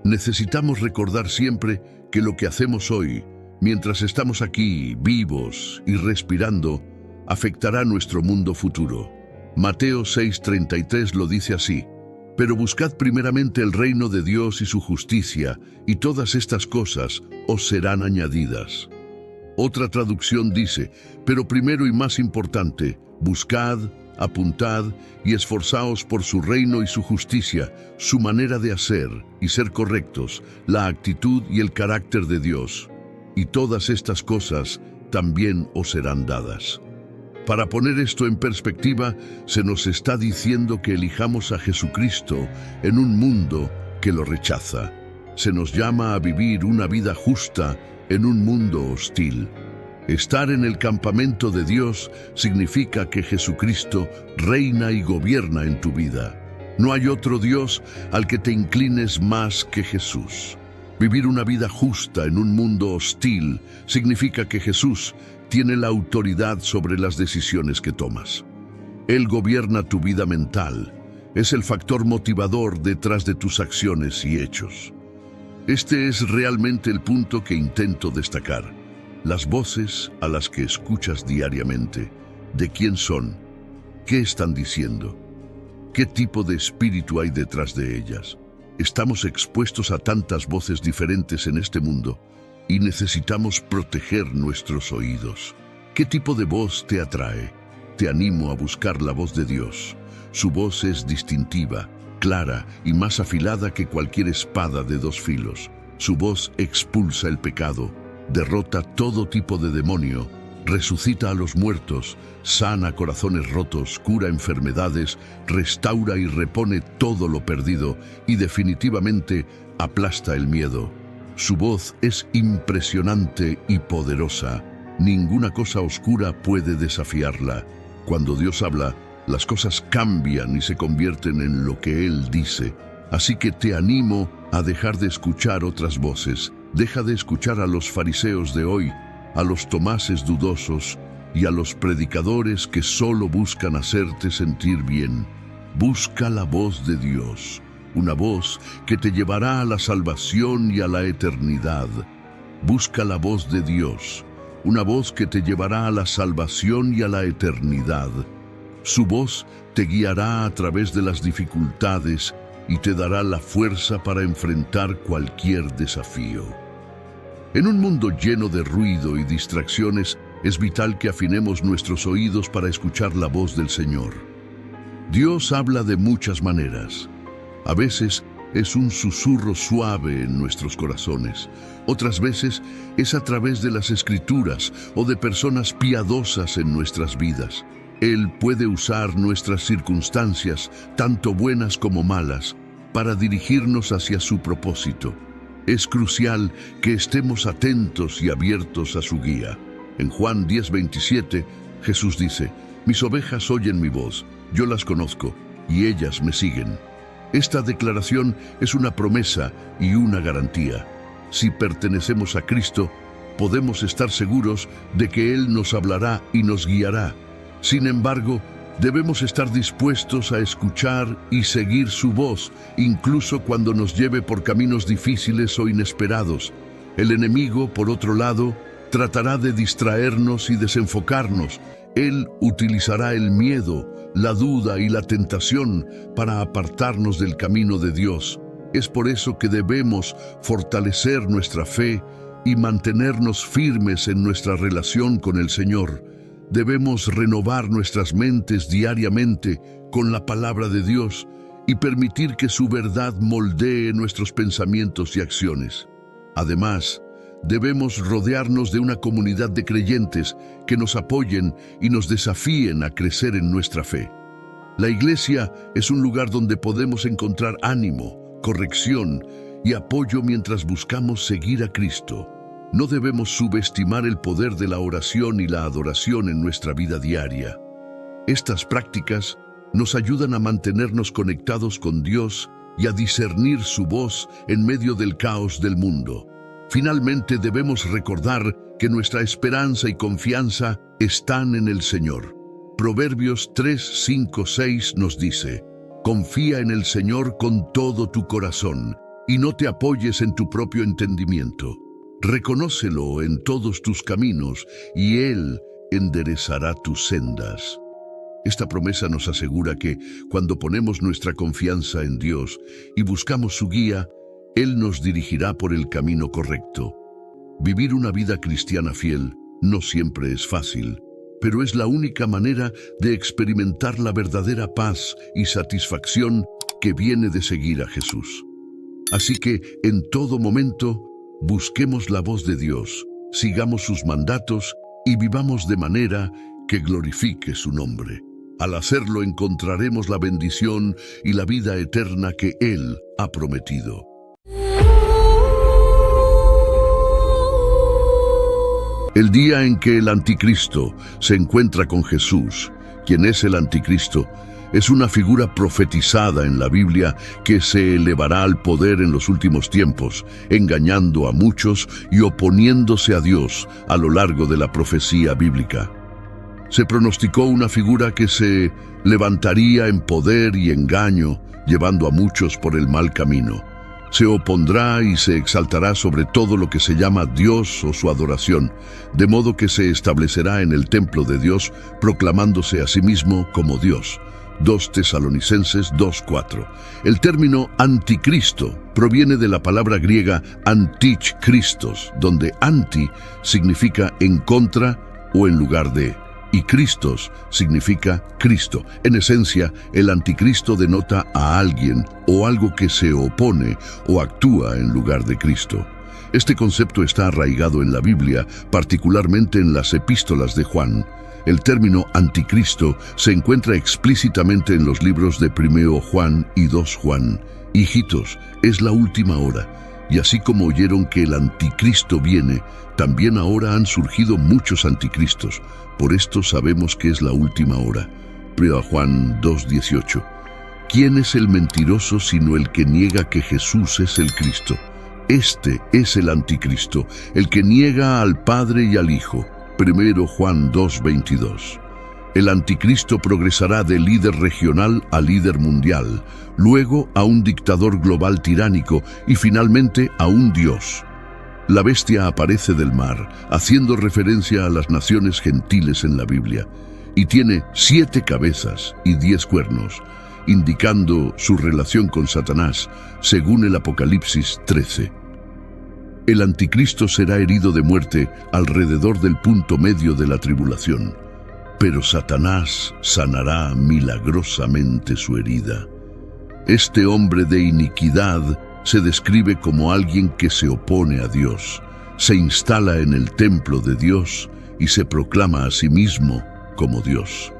Necesitamos recordar siempre que lo que hacemos hoy, mientras estamos aquí, vivos y respirando, afectará nuestro mundo futuro. Mateo 6:33 lo dice así: pero buscad primeramente el reino de Dios y su justicia, y todas estas cosas os serán añadidas. Otra traducción dice: pero primero y más importante, buscad, apuntad y esforzaos por su reino y su justicia, su manera de hacer y ser correctos, la actitud y el carácter de Dios. Y todas estas cosas también os serán dadas. Para poner esto en perspectiva, se nos está diciendo que elijamos a Jesucristo en un mundo que lo rechaza. Se nos llama a vivir una vida justa en un mundo hostil. Estar en el campamento de Dios significa que Jesucristo reina y gobierna en tu vida. No hay otro Dios al que te inclines más que Jesús. Vivir una vida justa en un mundo hostil significa que Jesús tiene la autoridad sobre las decisiones que tomas. Él gobierna tu vida mental, es el factor motivador detrás de tus acciones y hechos. Este es realmente el punto que intento destacar. Las voces a las que escuchas diariamente, ¿de quién son? ¿Qué están diciendo? ¿Qué tipo de espíritu hay detrás de ellas? Estamos expuestos a tantas voces diferentes en este mundo y necesitamos proteger nuestros oídos. ¿Qué tipo de voz te atrae? Te animo a buscar la voz de Dios. Su voz es distintiva, clara y más afilada que cualquier espada de dos filos. Su voz expulsa el pecado, derrota todo tipo de demonio, resucita a los muertos, sana corazones rotos, cura enfermedades, restaura y repone todo lo perdido y definitivamente aplasta el miedo. Su voz es impresionante y poderosa. Ninguna cosa oscura puede desafiarla. Cuando Dios habla, las cosas cambian y se convierten en lo que Él dice. Así que te animo a dejar de escuchar otras voces. Deja de escuchar a los fariseos de hoy, a los tomases dudosos y a los predicadores que solo buscan hacerte sentir bien. Busca la voz de Dios, una voz que te llevará a la salvación y a la eternidad. Busca la voz de Dios, una voz que te llevará a la salvación y a la eternidad. Su voz te guiará a través de las dificultades y te dará la fuerza para enfrentar cualquier desafío. En un mundo lleno de ruido y distracciones, es vital que afinemos nuestros oídos para escuchar la voz del Señor. Dios habla de muchas maneras. A veces es un susurro suave en nuestros corazones. Otras veces es a través de las Escrituras o de personas piadosas en nuestras vidas. Él puede usar nuestras circunstancias, tanto buenas como malas, para dirigirnos hacia su propósito. Es crucial que estemos atentos y abiertos a su guía. En Juan 10:27, Jesús dice: «Mis ovejas oyen mi voz, yo las conozco, y ellas me siguen». Esta declaración es una promesa y una garantía. Si pertenecemos a Cristo, podemos estar seguros de que Él nos hablará y nos guiará. Sin embargo, debemos estar dispuestos a escuchar y seguir su voz, incluso cuando nos lleve por caminos difíciles o inesperados. El enemigo, por otro lado, tratará de distraernos y desenfocarnos. Él utilizará el miedo, la duda y la tentación para apartarnos del camino de Dios. Es por eso que debemos fortalecer nuestra fe y mantenernos firmes en nuestra relación con el Señor. Debemos renovar nuestras mentes diariamente con la palabra de Dios y permitir que su verdad moldee nuestros pensamientos y acciones. Además, debemos rodearnos de una comunidad de creyentes que nos apoyen y nos desafíen a crecer en nuestra fe. La iglesia es un lugar donde podemos encontrar ánimo, corrección y apoyo mientras buscamos seguir a Cristo. No debemos subestimar el poder de la oración y la adoración en nuestra vida diaria. Estas prácticas nos ayudan a mantenernos conectados con Dios y a discernir su voz en medio del caos del mundo. Finalmente, debemos recordar que nuestra esperanza y confianza están en el Señor. Proverbios 3:5-6 nos dice: «Confía en el Señor con todo tu corazón y no te apoyes en tu propio entendimiento. Reconócelo en todos tus caminos y Él enderezará tus sendas». Esta promesa nos asegura que cuando ponemos nuestra confianza en Dios y buscamos su guía, Él nos dirigirá por el camino correcto. Vivir una vida cristiana fiel no siempre es fácil, pero es la única manera de experimentar la verdadera paz y satisfacción que viene de seguir a Jesús. Así que, en todo momento, busquemos la voz de Dios, sigamos sus mandatos y vivamos de manera que glorifique su nombre. Al hacerlo encontraremos la bendición y la vida eterna que Él ha prometido. El día en que el anticristo se encuentra con Jesús, quien es el anticristo, es una figura profetizada en la Biblia que se elevará al poder en los últimos tiempos, engañando a muchos y oponiéndose a Dios a lo largo de la profecía bíblica. Se pronosticó una figura que se levantaría en poder y engaño, llevando a muchos por el mal camino. Se opondrá y se exaltará sobre todo lo que se llama Dios o su adoración, de modo que se establecerá en el templo de Dios, proclamándose a sí mismo como Dios. 2 Tesalonicenses 2:4. El término anticristo proviene de la palabra griega antich Christos, donde anti significa en contra o en lugar de, y Christos significa Cristo. En esencia, el anticristo denota a alguien o algo que se opone o actúa en lugar de Cristo. Este concepto está arraigado en la Biblia, particularmente en las epístolas de Juan. El término anticristo se encuentra explícitamente en los libros de 1 Juan y 2 Juan. Hijitos, es la última hora, y así como oyeron que el anticristo viene, también ahora han surgido muchos anticristos. Por esto sabemos que es la última hora. 1 Juan 2:18. ¿Quién es el mentiroso sino el que niega que Jesús es el Cristo? Este es el anticristo, el que niega al Padre y al Hijo. 1 Juan 2:22. El anticristo progresará de líder regional a líder mundial, luego a un dictador global tiránico y finalmente a un dios. La bestia aparece del mar, haciendo referencia a las naciones gentiles en la Biblia, y tiene 7 cabezas y 10 cuernos, indicando su relación con Satanás, según el Apocalipsis 13. El anticristo será herido de muerte alrededor del punto medio de la tribulación, pero Satanás sanará milagrosamente su herida. Este hombre de iniquidad se describe como alguien que se opone a Dios, se instala en el templo de Dios y se proclama a sí mismo como Dios.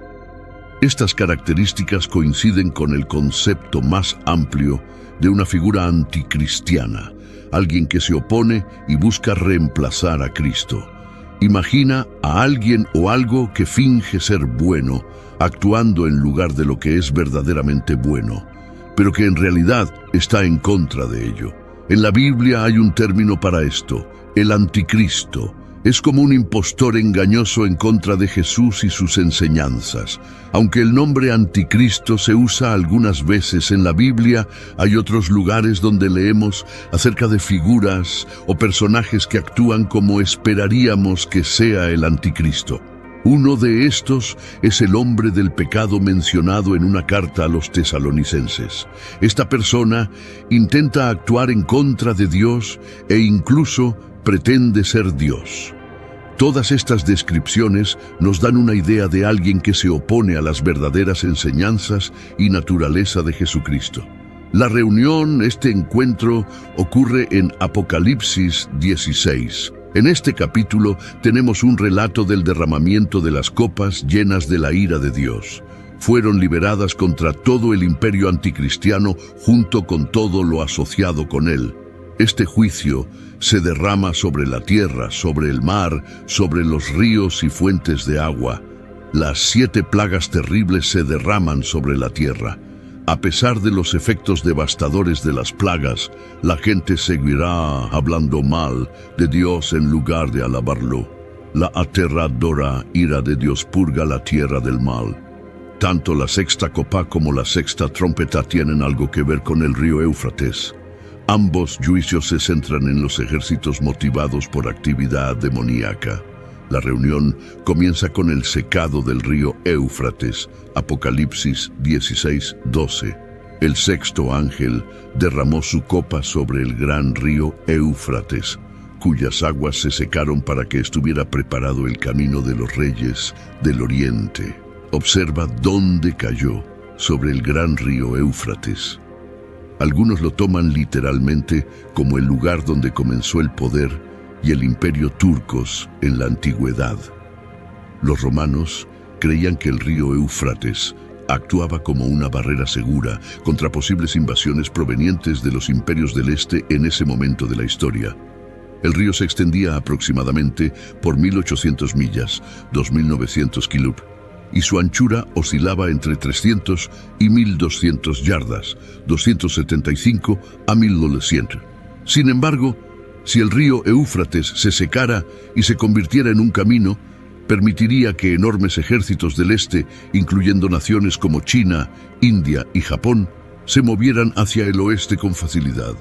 Estas características coinciden con el concepto más amplio de una figura anticristiana, alguien que se opone y busca reemplazar a Cristo. Imagina a alguien o algo que finge ser bueno, actuando en lugar de lo que es verdaderamente bueno, pero que en realidad está en contra de ello. En la Biblia hay un término para esto: el anticristo. Es como un impostor engañoso en contra de Jesús y sus enseñanzas. Aunque el nombre anticristo se usa algunas veces en la Biblia, hay otros lugares donde leemos acerca de figuras o personajes que actúan como esperaríamos que sea el anticristo. Uno de estos es el hombre del pecado mencionado en una carta a los tesalonicenses. Esta persona intenta actuar en contra de Dios e incluso pretende ser Dios. Todas estas descripciones nos dan una idea de alguien que se opone a las verdaderas enseñanzas y naturaleza de Jesucristo. La reunión, este encuentro, ocurre en Apocalipsis 16. En este capítulo tenemos un relato del derramamiento de las copas llenas de la ira de Dios. Fueron liberadas contra todo el imperio anticristiano junto con todo lo asociado con él. Este juicio se derrama sobre la tierra, sobre el mar, sobre los ríos y fuentes de agua. Las 7 plagas terribles se derraman sobre la tierra. A pesar de los efectos devastadores de las plagas, la gente seguirá hablando mal de Dios en lugar de alabarlo. La aterradora ira de Dios purga la tierra del mal. Tanto la 6ª copa como la 6ª trompeta tienen algo que ver con el río Éufrates. Ambos juicios se centran en los ejércitos motivados por actividad demoníaca. La reunión comienza con el secado del río Éufrates, Apocalipsis 16:12. El 6º ángel derramó su copa sobre el gran río Éufrates, cuyas aguas se secaron para que estuviera preparado el camino de los reyes del oriente. Observa dónde cayó, sobre el gran río Éufrates. Algunos lo toman literalmente como el lugar donde comenzó el poder y el imperio turcos en la antigüedad. Los romanos creían que el río Éufrates actuaba como una barrera segura contra posibles invasiones provenientes de los imperios del este en ese momento de la historia. El río se extendía aproximadamente por 1.800 millas, 2.900 kilómetros, y su anchura oscilaba entre 300 y 1.200 yardas, 275 a 1.900. Sin embargo, si el río Éufrates se secara y se convirtiera en un camino, permitiría que enormes ejércitos del este, incluyendo naciones como China, India y Japón, se movieran hacia el oeste con facilidad.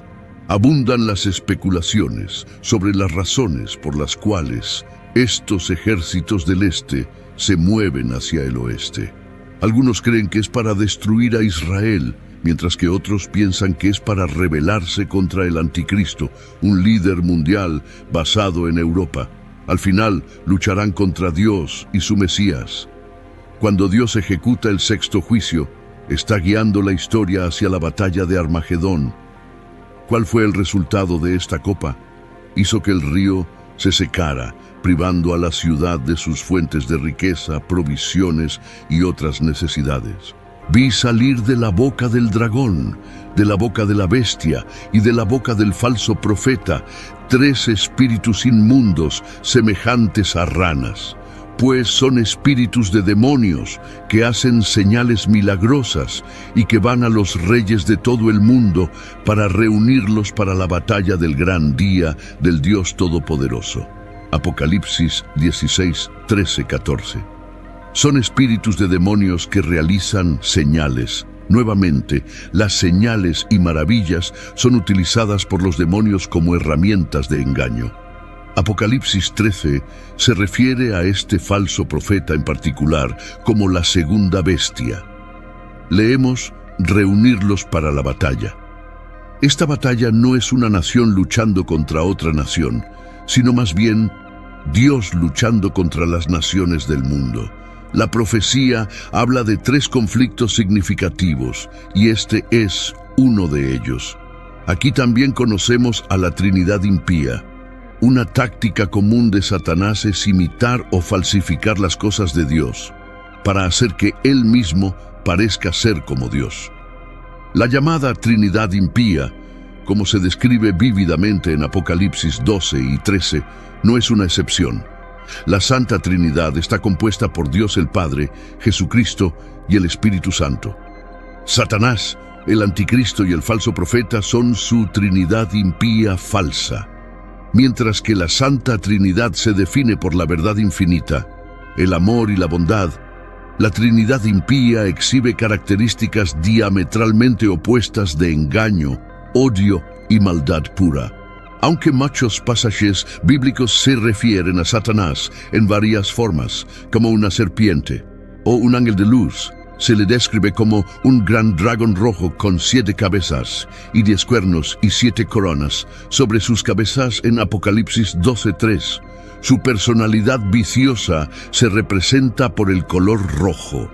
Abundan las especulaciones sobre las razones por las cuales estos ejércitos del este se mueven hacia el oeste. Algunos creen que es para destruir a Israel, mientras que otros piensan que es para rebelarse contra el anticristo, un líder mundial basado en Europa. Al final, lucharán contra Dios y su Mesías. Cuando Dios ejecuta el 6º juicio, está guiando la historia hacia la batalla de Armagedón. ¿Cuál fue el resultado de esta copa? Hizo que el río se secara, privando a la ciudad de sus fuentes de riqueza, provisiones y otras necesidades. Vi salir de la boca del dragón, de la boca de la bestia y de la boca del falso profeta 3 espíritus inmundos semejantes a ranas, pues son espíritus de demonios que hacen señales milagrosas y que van a los reyes de todo el mundo para reunirlos para la batalla del gran día del Dios Todopoderoso. Apocalipsis 16, 13, 14. Son espíritus de demonios que realizan señales. Nuevamente, las señales y maravillas son utilizadas por los demonios como herramientas de engaño. Apocalipsis 13 se refiere a este falso profeta en particular como la segunda bestia. Leemos reunirlos para la batalla. Esta batalla no es una nación luchando contra otra nación, sino más bien Dios luchando contra las naciones del mundo. La profecía habla de 3 conflictos significativos, y este es uno de ellos. Aquí también conocemos a la Trinidad impía. Una táctica común de Satanás es imitar o falsificar las cosas de Dios, para hacer que Él mismo parezca ser como Dios. La llamada Trinidad impía, como se describe vívidamente en Apocalipsis 12 y 13, no es una excepción. La Santa Trinidad está compuesta por Dios el Padre, Jesucristo y el Espíritu Santo. Satanás, el anticristo y el falso profeta son su Trinidad impía falsa. Mientras que la Santa Trinidad se define por la verdad infinita, el amor y la bondad, la Trinidad impía exhibe características diametralmente opuestas de engaño, odio y maldad pura. Aunque muchos pasajes bíblicos se refieren a Satanás en varias formas, como una serpiente o un ángel de luz, se le describe como un gran dragón rojo con 7 cabezas y 10 cuernos y 7 coronas sobre sus cabezas en Apocalipsis 12:3. Su personalidad viciosa se representa por el color rojo.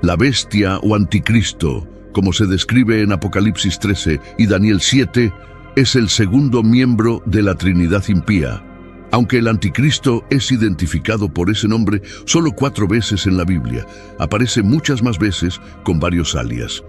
La bestia o anticristo, como se describe en Apocalipsis 13 y Daniel 7, es el segundo miembro de la Trinidad impía. Aunque el anticristo es identificado por ese nombre solo 4 veces en la Biblia, aparece muchas más veces con varios alias.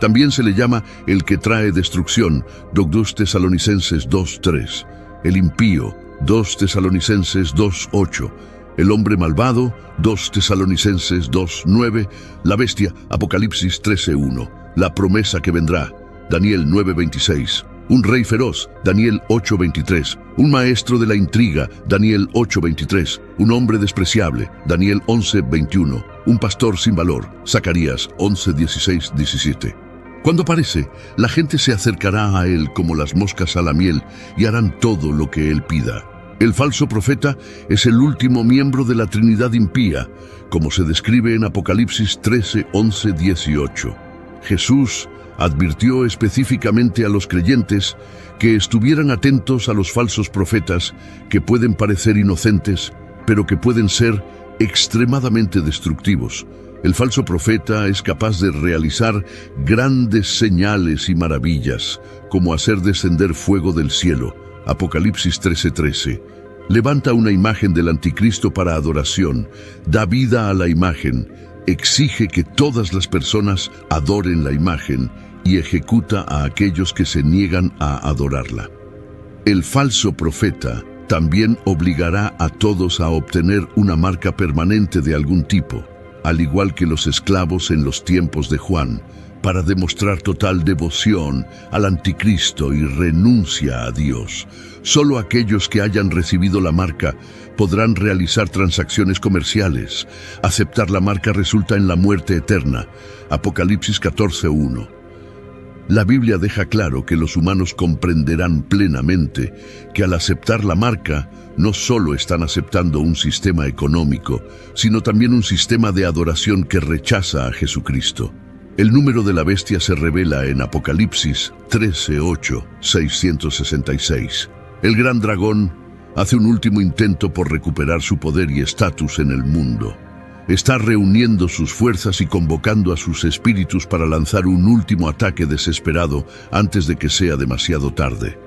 También se le llama el que trae destrucción, 2 Tesalonicenses 2:3, el impío, 2 Tesalonicenses 2:8, el hombre malvado, 2 Tesalonicenses 2:9, la bestia, Apocalipsis 13:1, la promesa que vendrá, Daniel 9:26, un rey feroz, Daniel 8:23, un maestro de la intriga, Daniel 8:23, un hombre despreciable, Daniel 11:21, un pastor sin valor, Zacarías 11:16-17. Cuando aparece, la gente se acercará a él como las moscas a la miel y harán todo lo que él pida. El falso profeta es el último miembro de la Trinidad impía, como se describe en Apocalipsis 13:11-18. Jesús advirtió específicamente a los creyentes que estuvieran atentos a los falsos profetas que pueden parecer inocentes, pero que pueden ser extremadamente destructivos. El falso profeta es capaz de realizar grandes señales y maravillas, como hacer descender fuego del cielo, Apocalipsis 13:13. Levanta una imagen del anticristo para adoración, da vida a la imagen, exige que todas las personas adoren la imagen y ejecuta a aquellos que se niegan a adorarla. El falso profeta también obligará a todos a obtener una marca permanente de algún tipo, al igual que los esclavos en los tiempos de Juan, para demostrar total devoción al anticristo y renuncia a Dios. Solo aquellos que hayan recibido la marca podrán realizar transacciones comerciales. Aceptar la marca resulta en la muerte eterna. Apocalipsis 14:1. La Biblia deja claro que los humanos comprenderán plenamente que al aceptar la marca, no solo están aceptando un sistema económico, sino también un sistema de adoración que rechaza a Jesucristo. El número de la bestia se revela en Apocalipsis 13:8, 666. El gran dragón hace un último intento por recuperar su poder y estatus en el mundo. Está reuniendo sus fuerzas y convocando a sus espíritus para lanzar un último ataque desesperado antes de que sea demasiado tarde.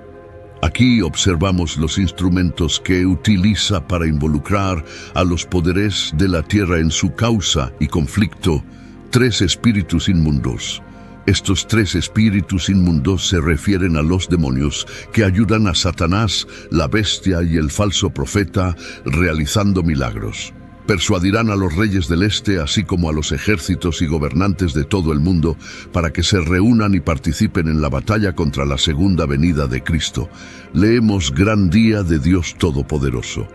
Aquí observamos los instrumentos que utiliza para involucrar a los poderes de la tierra en su causa y conflicto: 3 espíritus inmundos. Estos 3 espíritus inmundos se refieren a los demonios que ayudan a Satanás, la bestia y el falso profeta realizando milagros. Persuadirán a los reyes del este, así como a los ejércitos y gobernantes de todo el mundo, para que se reúnan y participen en la batalla contra la segunda venida de Cristo. Leemos: gran día de Dios Todopoderoso.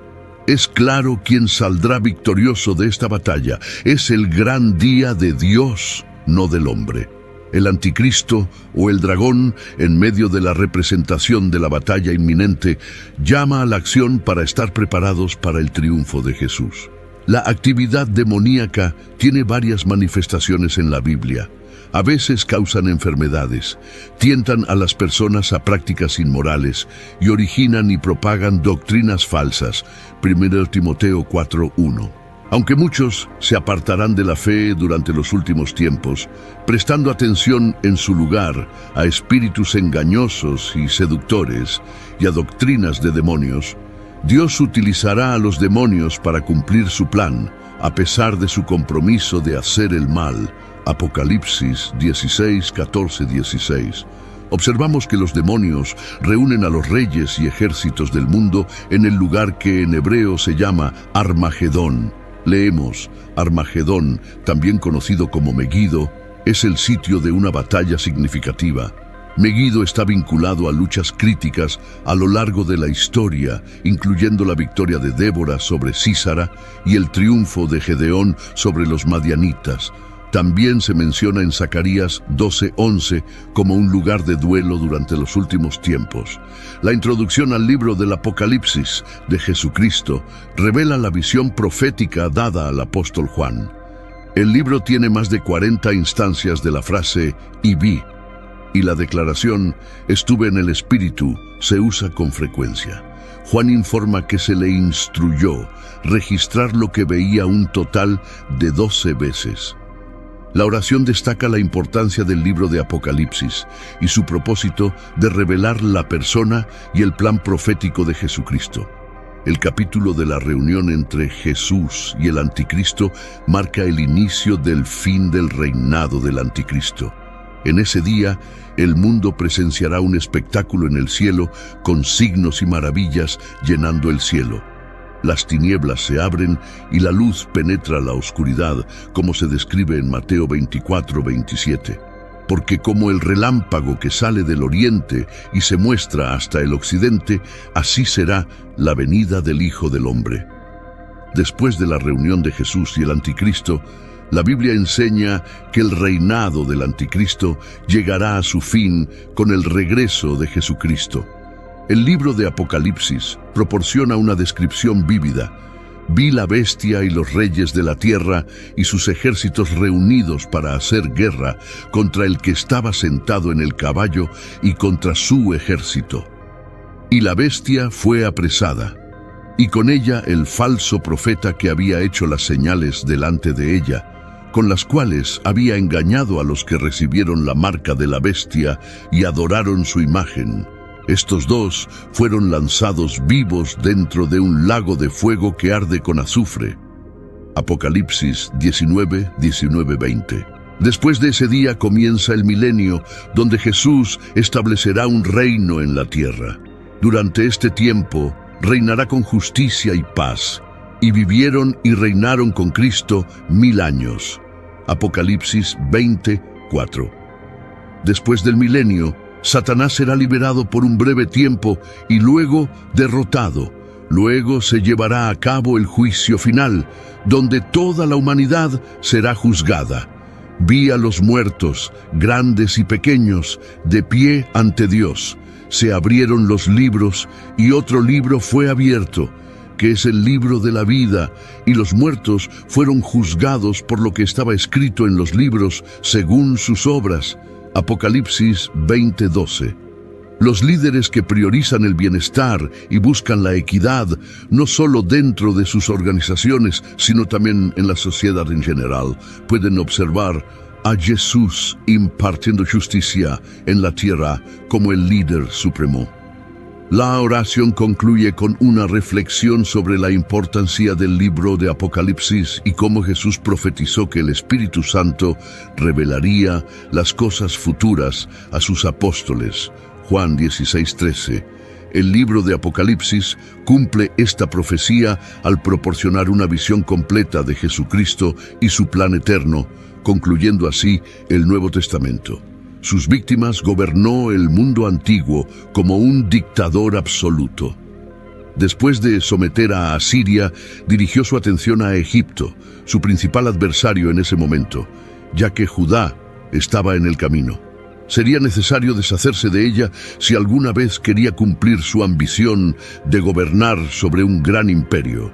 Es claro quién saldrá victorioso de esta batalla. Es el gran día de Dios, no del hombre. El anticristo o el dragón, en medio de la representación de la batalla inminente, llama a la acción para estar preparados para el triunfo de Jesús. La actividad demoníaca tiene varias manifestaciones en la Biblia. A veces causan enfermedades, tientan a las personas a prácticas inmorales y originan y propagan doctrinas falsas. 1 Timoteo 4:1. Aunque muchos se apartarán de la fe durante los últimos tiempos, prestando atención en su lugar a espíritus engañosos y seductores y a doctrinas de demonios, Dios utilizará a los demonios para cumplir su plan, a pesar de su compromiso de hacer el mal. Apocalipsis 16, 14, 16. Observamos que los demonios reúnen a los reyes y ejércitos del mundo en el lugar que en hebreo se llama Armagedón. Leemos, Armagedón, también conocido como Megido, es el sitio de una batalla significativa. Megido está vinculado a luchas críticas a lo largo de la historia, incluyendo la victoria de Débora sobre Sísara y el triunfo de Gedeón sobre los madianitas. También se menciona en Zacarías 12:11 como un lugar de duelo durante los últimos tiempos. La introducción al libro del Apocalipsis de Jesucristo revela la visión profética dada al apóstol Juan. El libro tiene más de 40 instancias de la frase «y vi», y la declaración «estuve en el Espíritu» se usa con frecuencia. Juan informa que se le instruyó registrar lo que veía un total de 12 veces. La oración destaca la importancia del libro de Apocalipsis y su propósito de revelar la persona y el plan profético de Jesucristo. El capítulo de la reunión entre Jesús y el Anticristo marca el inicio del fin del reinado del Anticristo. En ese día, el mundo presenciará un espectáculo en el cielo con signos y maravillas llenando el cielo. Las tinieblas se abren y la luz penetra la oscuridad, como se describe en Mateo 24:27. Porque como el relámpago que sale del oriente y se muestra hasta el occidente, así será la venida del Hijo del Hombre. Después de la reunión de Jesús y el Anticristo, la Biblia enseña que el reinado del Anticristo llegará a su fin con el regreso de Jesucristo. El libro de Apocalipsis proporciona una descripción vívida. Vi la bestia y los reyes de la tierra y sus ejércitos reunidos para hacer guerra contra el que estaba sentado en el caballo y contra su ejército. Y la bestia fue apresada, y con ella el falso profeta que había hecho las señales delante de ella, con las cuales había engañado a los que recibieron la marca de la bestia y adoraron su imagen. Estos dos fueron lanzados vivos dentro de un lago de fuego que arde con azufre. Apocalipsis 19, 19, 20. Después de ese día comienza el milenio, donde Jesús establecerá un reino en la tierra. Durante este tiempo, reinará con justicia y paz, y vivieron y reinaron con Cristo 1000 años. Apocalipsis 20, 4. Después del milenio, Satanás será liberado por un breve tiempo y luego derrotado. Luego se llevará a cabo el juicio final, donde toda la humanidad será juzgada. Vi a los muertos, grandes y pequeños, de pie ante Dios. Se abrieron los libros y otro libro fue abierto, que es el libro de la vida, y los muertos fueron juzgados por lo que estaba escrito en los libros según sus obras. Apocalipsis 20:12. Los líderes que priorizan el bienestar y buscan la equidad, no solo dentro de sus organizaciones, sino también en la sociedad en general, pueden observar a Jesús impartiendo justicia en la tierra como el líder supremo. La oración concluye con una reflexión sobre la importancia del libro de Apocalipsis y cómo Jesús profetizó que el Espíritu Santo revelaría las cosas futuras a sus apóstoles. Juan 16:13. El libro de Apocalipsis cumple esta profecía al proporcionar una visión completa de Jesucristo y su plan eterno, concluyendo así el Nuevo Testamento. Sus víctimas gobernó el mundo antiguo como un dictador absoluto. Después de someter a Asiria, dirigió su atención a Egipto, su principal adversario en ese momento, ya que Judá estaba en el camino. Sería necesario deshacerse de ella si alguna vez quería cumplir su ambición de gobernar sobre un gran imperio.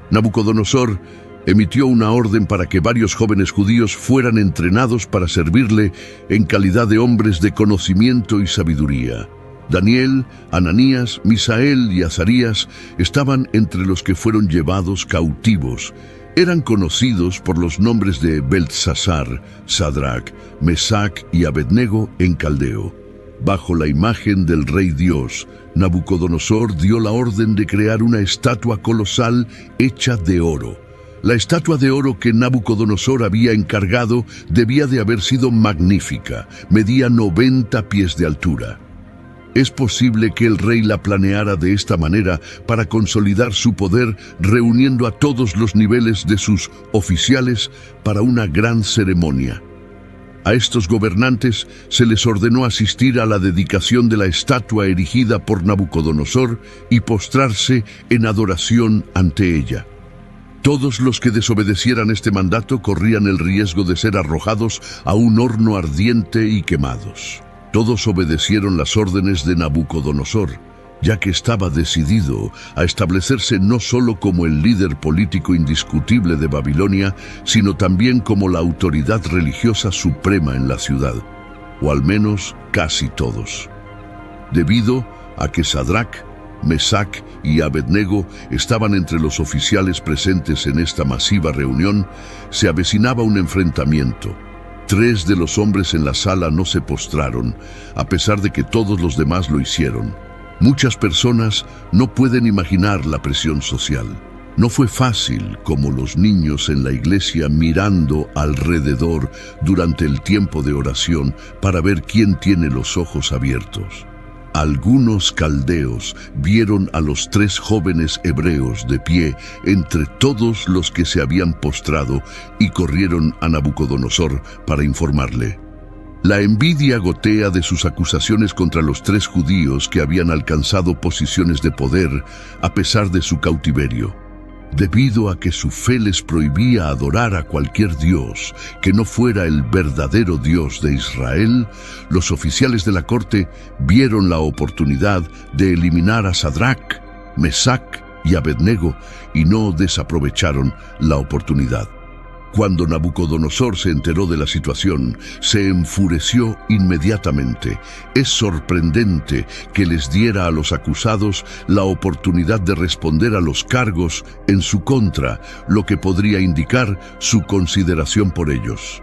Nabucodonosor emitió una orden para que varios jóvenes judíos fueran entrenados para servirle en calidad de hombres de conocimiento y sabiduría. Daniel, Ananías, Misael y Azarías estaban entre los que fueron llevados cautivos, Eran conocidos por los nombres de Beltsasar, Sadrach, Mesac y Abednego en caldeo. Bajo la imagen del Rey Dios, Nabucodonosor dio la orden de crear una estatua colosal hecha de oro. La estatua de oro que Nabucodonosor había encargado debía de haber sido magnífica, medía 90 pies de altura. Es posible que el rey la planeara de esta manera para consolidar su poder, reuniendo a todos los niveles de sus oficiales para una gran ceremonia. A estos gobernantes se les ordenó asistir a la dedicación de la estatua erigida por Nabucodonosor y postrarse en adoración ante ella. Todos los que desobedecieran este mandato corrían el riesgo de ser arrojados a un horno ardiente y quemados. Todos obedecieron las órdenes de Nabucodonosor, ya que estaba decidido a establecerse no solo como el líder político indiscutible de Babilonia, sino también como la autoridad religiosa suprema en la ciudad, o al menos casi todos. Debido a que Sadrach, Mesac y Abednego estaban entre los oficiales presentes en esta masiva reunión, se avecinaba un enfrentamiento. 3 de los hombres en la sala no se postraron, a pesar de que todos los demás lo hicieron. Muchas personas no pueden imaginar la presión social. No fue fácil, como los niños en la iglesia mirando alrededor durante el tiempo de oración para ver quién tiene los ojos abiertos. Algunos caldeos vieron a los 3 jóvenes hebreos de pie entre todos los que se habían postrado y corrieron a Nabucodonosor para informarle. La envidia gotea de sus acusaciones contra los 3 judíos que habían alcanzado posiciones de poder a pesar de su cautiverio. Debido a que su fe les prohibía adorar a cualquier dios que no fuera el verdadero Dios de Israel, los oficiales de la corte vieron la oportunidad de eliminar a Sadrach, Mesac y Abednego y no desaprovecharon la oportunidad. Cuando Nabucodonosor se enteró de la situación, se enfureció inmediatamente. Es sorprendente que les diera a los acusados la oportunidad de responder a los cargos en su contra, lo que podría indicar su consideración por ellos.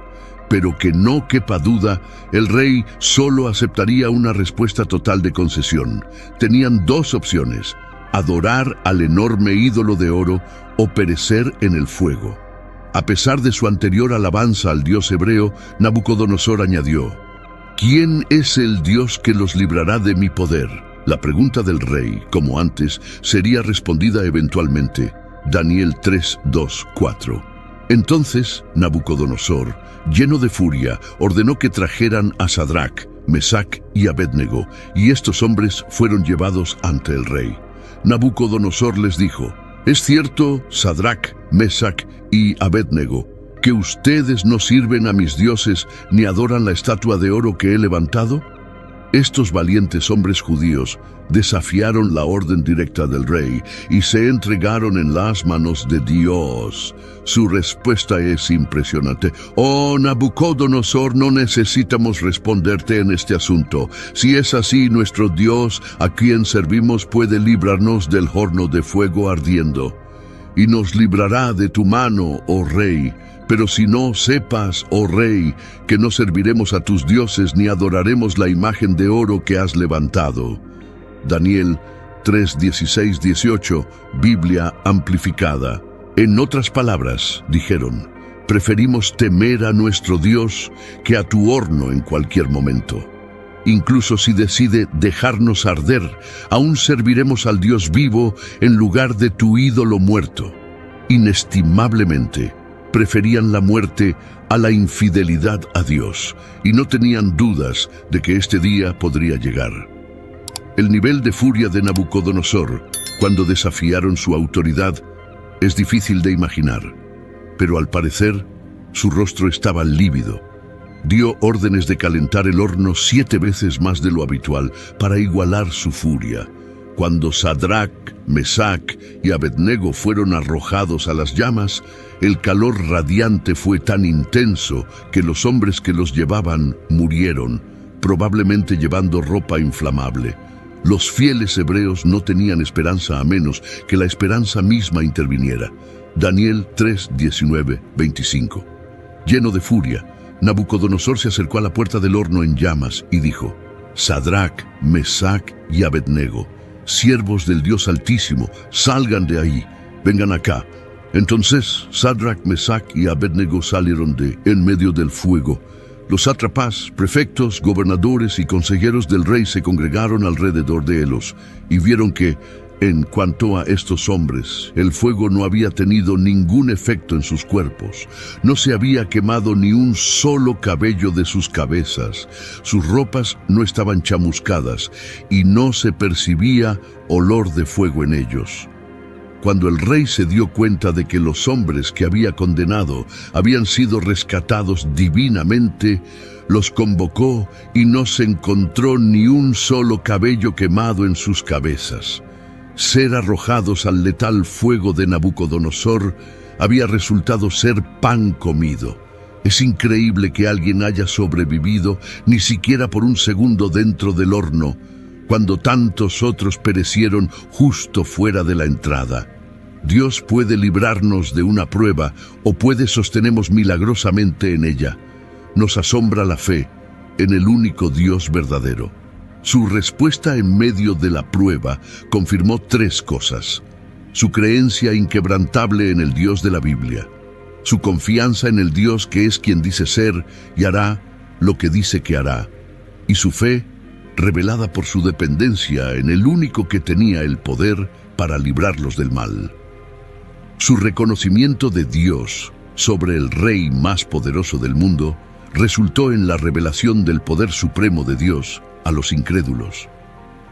Pero que no quepa duda, el rey solo aceptaría una respuesta total de concesión. Tenían 2 opciones: adorar al enorme ídolo de oro o perecer en el fuego. A pesar de su anterior alabanza al dios hebreo, Nabucodonosor añadió: ¿Quién es el Dios que los librará de mi poder? La pregunta del rey, como antes, sería respondida eventualmente. Daniel 3, 2, 4. Entonces, Nabucodonosor, lleno de furia, ordenó que trajeran a Sadrach, Mesac y Abednego, y estos hombres fueron llevados ante el rey. Nabucodonosor les dijo: ¿Es cierto, Sadrach, Mesac y Abednego, que ustedes no sirven a mis dioses ni adoran la estatua de oro que he levantado? Estos valientes hombres judíos desafiaron la orden directa del rey y se entregaron en las manos de Dios. Su respuesta es impresionante. Oh, Nabucodonosor, no necesitamos responderte en este asunto. Si es así, nuestro Dios, a quien servimos, puede librarnos del horno de fuego ardiendo. Y nos librará de tu mano, oh rey. Pero si no, sepas, oh rey, que no serviremos a tus dioses ni adoraremos la imagen de oro que has levantado. Daniel 3, 16, 18, Biblia amplificada. En otras palabras, dijeron, preferimos temer a nuestro Dios que a tu horno en cualquier momento. Incluso si decide dejarnos arder, aún serviremos al Dios vivo en lugar de tu ídolo muerto. Inestimablemente, preferían la muerte a la infidelidad a Dios y no tenían dudas de que este día podría llegar. El nivel de furia de Nabucodonosor cuando desafiaron su autoridad es difícil de imaginar, pero al parecer su rostro estaba lívido. Dio órdenes de calentar el horno 7 veces más de lo habitual para igualar su furia. Cuando Sadrach, Mesac y Abednego fueron arrojados a las llamas, el calor radiante fue tan intenso que los hombres que los llevaban murieron, probablemente llevando ropa inflamable. Los fieles hebreos no tenían esperanza a menos que la esperanza misma interviniera. Daniel 3, 19, 25. Lleno de furia, Nabucodonosor se acercó a la puerta del horno en llamas y dijo: Sadrac, Mesac y Abednego, siervos del Dios Altísimo, salgan de ahí, vengan acá. Entonces Sadrac, Mesac y Abednego salieron de en medio del fuego. Los sátrapas, prefectos, gobernadores y consejeros del rey se congregaron alrededor de ellos y vieron que, en cuanto a estos hombres, el fuego no había tenido ningún efecto en sus cuerpos. No se había quemado ni un solo cabello de sus cabezas. Sus ropas no estaban chamuscadas y no se percibía olor de fuego en ellos. Cuando el rey se dio cuenta de que los hombres que había condenado habían sido rescatados divinamente, los convocó y no se encontró ni un solo cabello quemado en sus cabezas. Ser arrojados al letal fuego de Nabucodonosor había resultado ser pan comido. Es increíble que alguien haya sobrevivido ni siquiera por un segundo dentro del horno, cuando tantos otros perecieron justo fuera de la entrada. Dios puede librarnos de una prueba o puede sostenernos milagrosamente en ella. Nos asombra la fe en el único Dios verdadero. Su respuesta en medio de la prueba confirmó tres cosas: su creencia inquebrantable en el Dios de la Biblia, su confianza en el Dios que es quien dice ser y hará lo que dice que hará, y su fe revelada por su dependencia en el único que tenía el poder para librarlos del mal. Su reconocimiento de Dios sobre el rey más poderoso del mundo resultó en la revelación del poder supremo de Dios a los incrédulos.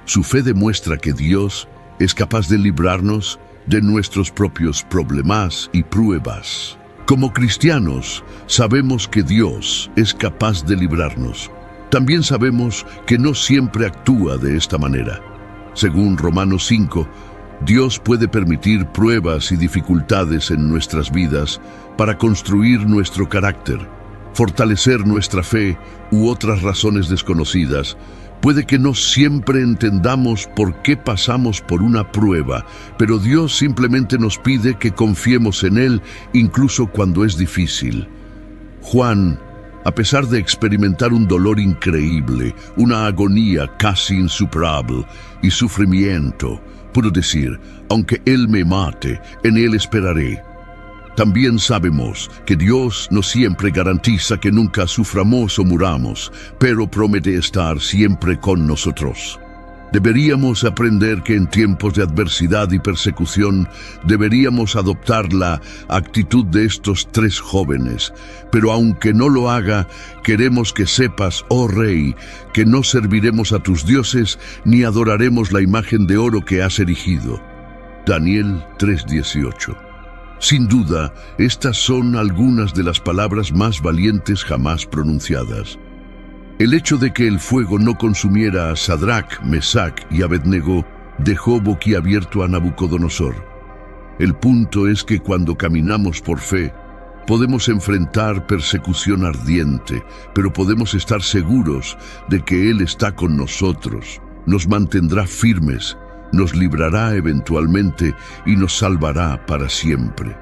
Su fe demuestra que Dios es capaz de librarnos de nuestros propios problemas y pruebas. Como cristianos, sabemos que Dios es capaz de librarnos. También sabemos que no siempre actúa de esta manera. Según Romanos 5, Dios puede permitir pruebas y dificultades en nuestras vidas para construir nuestro carácter, fortalecer nuestra fe u otras razones desconocidas. Puede que no siempre entendamos por qué pasamos por una prueba, pero Dios simplemente nos pide que confiemos en Él incluso cuando es difícil. Juan, a pesar de experimentar un dolor increíble, una agonía casi insuperable y sufrimiento, pudo decir: aunque Él me mate, en Él esperaré. También sabemos que Dios no siempre garantiza que nunca suframos o muramos, pero promete estar siempre con nosotros. Deberíamos aprender que en tiempos de adversidad y persecución deberíamos adoptar la actitud de estos tres jóvenes. Pero aunque no lo haga, queremos que sepas, oh Rey, que no serviremos a tus dioses ni adoraremos la imagen de oro que has erigido. Daniel 3:18. Sin duda, estas son algunas de las palabras más valientes jamás pronunciadas. El hecho de que el fuego no consumiera a Sadrac, Mesac y Abednego dejó boquiabierto a Nabucodonosor. El punto es que cuando caminamos por fe, podemos enfrentar persecución ardiente, pero podemos estar seguros de que Él está con nosotros, nos mantendrá firmes, nos librará eventualmente y nos salvará para siempre.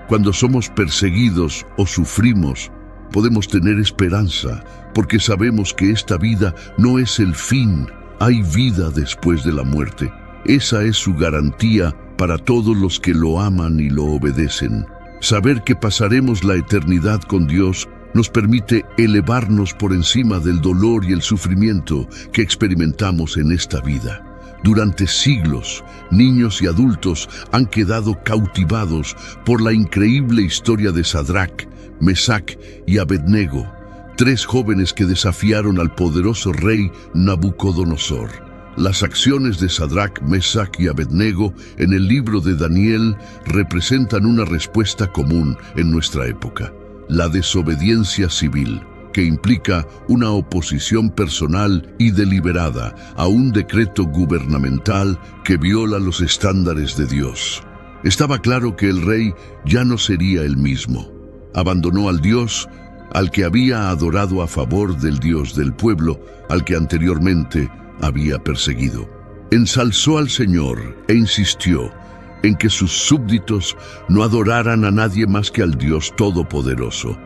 Cuando somos perseguidos o sufrimos, podemos tener esperanza, porque sabemos que esta vida no es el fin, hay vida después de la muerte. Esa es su garantía para todos los que lo aman y lo obedecen. Saber que pasaremos la eternidad con Dios nos permite elevarnos por encima del dolor y el sufrimiento que experimentamos en esta vida. Durante siglos, niños y adultos han quedado cautivados por la increíble historia de Sadrac, Mesac y Abednego, tres jóvenes que desafiaron al poderoso rey Nabucodonosor. Las acciones de Sadrac, Mesac y Abednego en el libro de Daniel representan una respuesta común en nuestra época: la desobediencia civil, que implica una oposición personal y deliberada a un decreto gubernamental que viola los estándares de Dios. Estaba claro que el rey ya no sería el mismo. Abandonó al Dios al que había adorado a favor del Dios del pueblo, al que anteriormente había perseguido. Ensalzó al Señor e insistió: en que sus súbditos no adoraran a nadie más que al Dios Todopoderoso.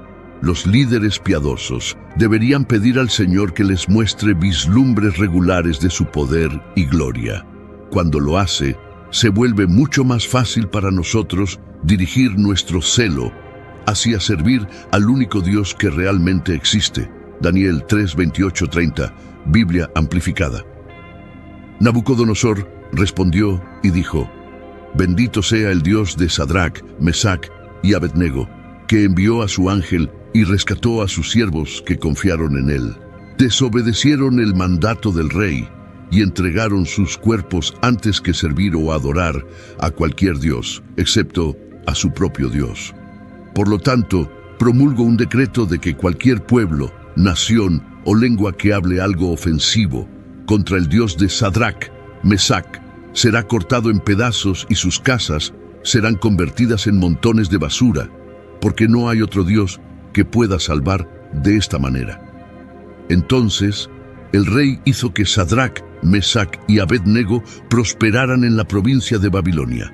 Los líderes piadosos deberían pedir al Señor que les muestre vislumbres regulares de su poder y gloria. Cuando lo hace, se vuelve mucho más fácil para nosotros dirigir nuestro celo hacia servir al único Dios que realmente existe. Daniel 3, 28-30, Biblia amplificada. Nabucodonosor respondió y dijo: Bendito sea el Dios de Sadrach, Mesach y Abednego, que envió a su ángel y rescató a sus siervos que confiaron en él. Desobedecieron el mandato del rey y entregaron sus cuerpos antes que servir o adorar a cualquier dios, excepto a su propio Dios. Por lo tanto, promulgo un decreto de que cualquier pueblo, nación o lengua que hable algo ofensivo contra el Dios de Sadrach, Mesach, será cortado en pedazos y sus casas serán convertidas en montones de basura, porque no hay otro Dios que pueda salvar de esta manera. Entonces, el rey hizo que Sadrach, Mesach y Abednego prosperaran en la provincia de Babilonia.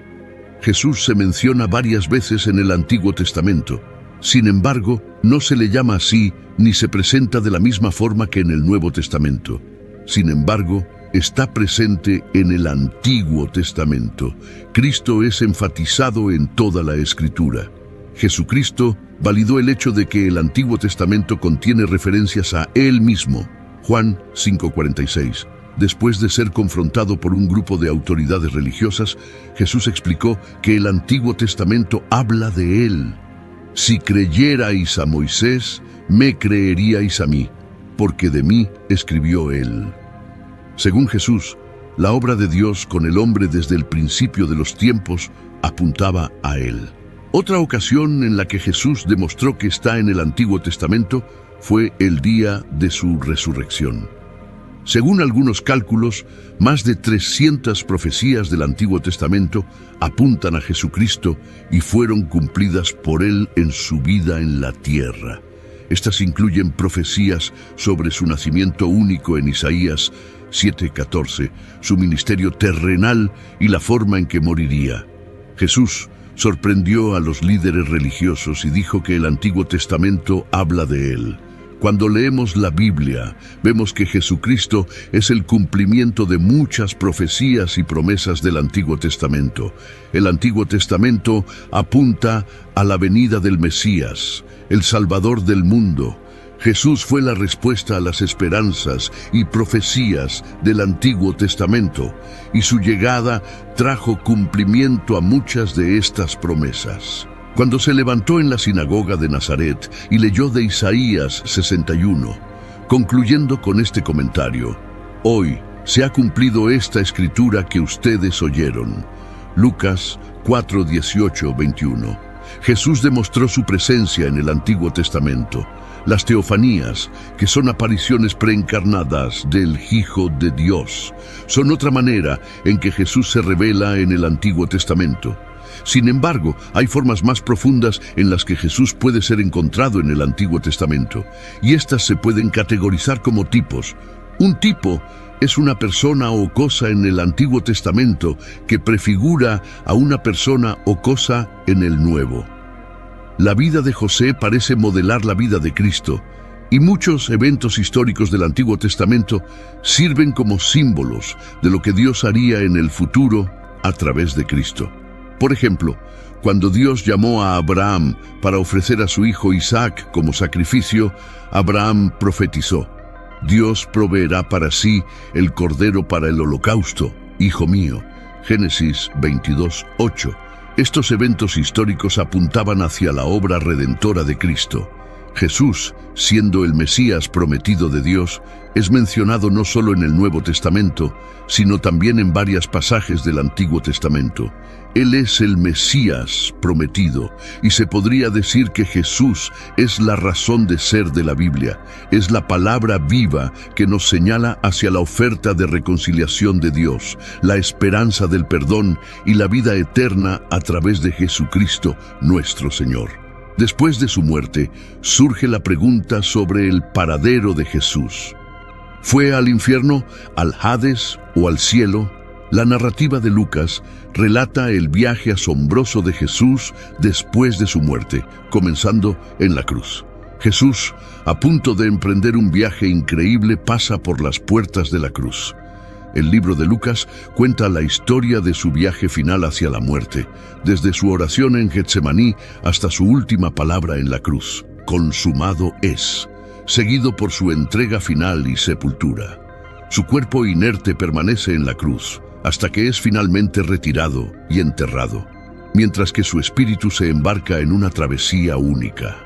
Jesús se menciona varias veces en el Antiguo Testamento. Sin embargo, no se le llama así ni se presenta de la misma forma que en el Nuevo Testamento. Sin embargo, está presente en el Antiguo Testamento. Cristo es enfatizado en toda la Escritura. Jesucristo validó el hecho de que el Antiguo Testamento contiene referencias a Él mismo. Juan 5:46. Después de ser confrontado por un grupo de autoridades religiosas, Jesús explicó que el Antiguo Testamento habla de Él. Si creyerais a Moisés, me creeríais a mí, porque de mí escribió Él. Según Jesús, la obra de Dios con el hombre desde el principio de los tiempos apuntaba a Él. Otra ocasión en la que Jesús demostró que está en el Antiguo Testamento fue el día de su resurrección. Según algunos cálculos, más de 300 profecías del Antiguo Testamento apuntan a Jesucristo y fueron cumplidas por Él en su vida en la tierra. Estas incluyen profecías sobre su nacimiento único en Isaías 7:14, su ministerio terrenal y la forma en que moriría. Jesús sorprendió a los líderes religiosos y dijo que el Antiguo Testamento habla de Él. Cuando leemos la Biblia, vemos que Jesucristo es el cumplimiento de muchas profecías y promesas del Antiguo Testamento. El Antiguo Testamento apunta a la venida del Mesías, el Salvador del mundo. Jesús fue la respuesta a las esperanzas y profecías del Antiguo Testamento, y su llegada trajo cumplimiento a muchas de estas promesas. Cuando se levantó en la sinagoga de Nazaret y leyó de Isaías 61, concluyendo con este comentario: Hoy se ha cumplido esta escritura que ustedes oyeron. Lucas 4:18-21. Jesús demostró su presencia en el Antiguo Testamento. Las teofanías, que son apariciones preencarnadas del Hijo de Dios, son otra manera en que Jesús se revela en el Antiguo Testamento. Sin embargo, hay formas más profundas en las que Jesús puede ser encontrado en el Antiguo Testamento, y estas se pueden categorizar como tipos. Un tipo es una persona o cosa en el Antiguo Testamento que prefigura a una persona o cosa en el Nuevo. La vida de José parece modelar la vida de Cristo, y muchos eventos históricos del Antiguo Testamento sirven como símbolos de lo que Dios haría en el futuro a través de Cristo. Por ejemplo, cuando Dios llamó a Abraham para ofrecer a su hijo Isaac como sacrificio, Abraham profetizó: Dios proveerá para sí el cordero para el holocausto, hijo mío. Génesis 22:8. Estos eventos históricos apuntaban hacia la obra redentora de Cristo. Jesús, siendo el Mesías prometido de Dios, es mencionado no solo en el Nuevo Testamento, sino también en varios pasajes del Antiguo Testamento. Él es el Mesías prometido, y se podría decir que Jesús es la razón de ser de la Biblia. Es la palabra viva que nos señala hacia la oferta de reconciliación de Dios, la esperanza del perdón y la vida eterna a través de Jesucristo, nuestro Señor. Después de su muerte, surge la pregunta sobre el paradero de Jesús. ¿Fue al infierno, al Hades o al cielo? La narrativa de Lucas relata el viaje asombroso de Jesús después de su muerte, comenzando en la cruz. Jesús, a punto de emprender un viaje increíble, pasa por las puertas de la cruz. El libro de Lucas cuenta la historia de su viaje final hacia la muerte, desde su oración en Getsemaní hasta su última palabra en la cruz: consumado es, seguido por su entrega final y sepultura. Su cuerpo inerte permanece en la cruz, hasta que es finalmente retirado y enterrado, mientras que su espíritu se embarca en una travesía única.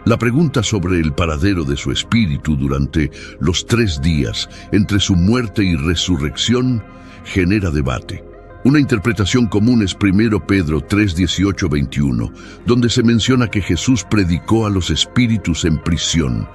La pregunta sobre el paradero de su espíritu durante los 3 días entre su muerte y resurrección genera debate. Una interpretación común es 1 Pedro 3, 18, 21, donde se menciona que Jesús predicó a los espíritus en prisión,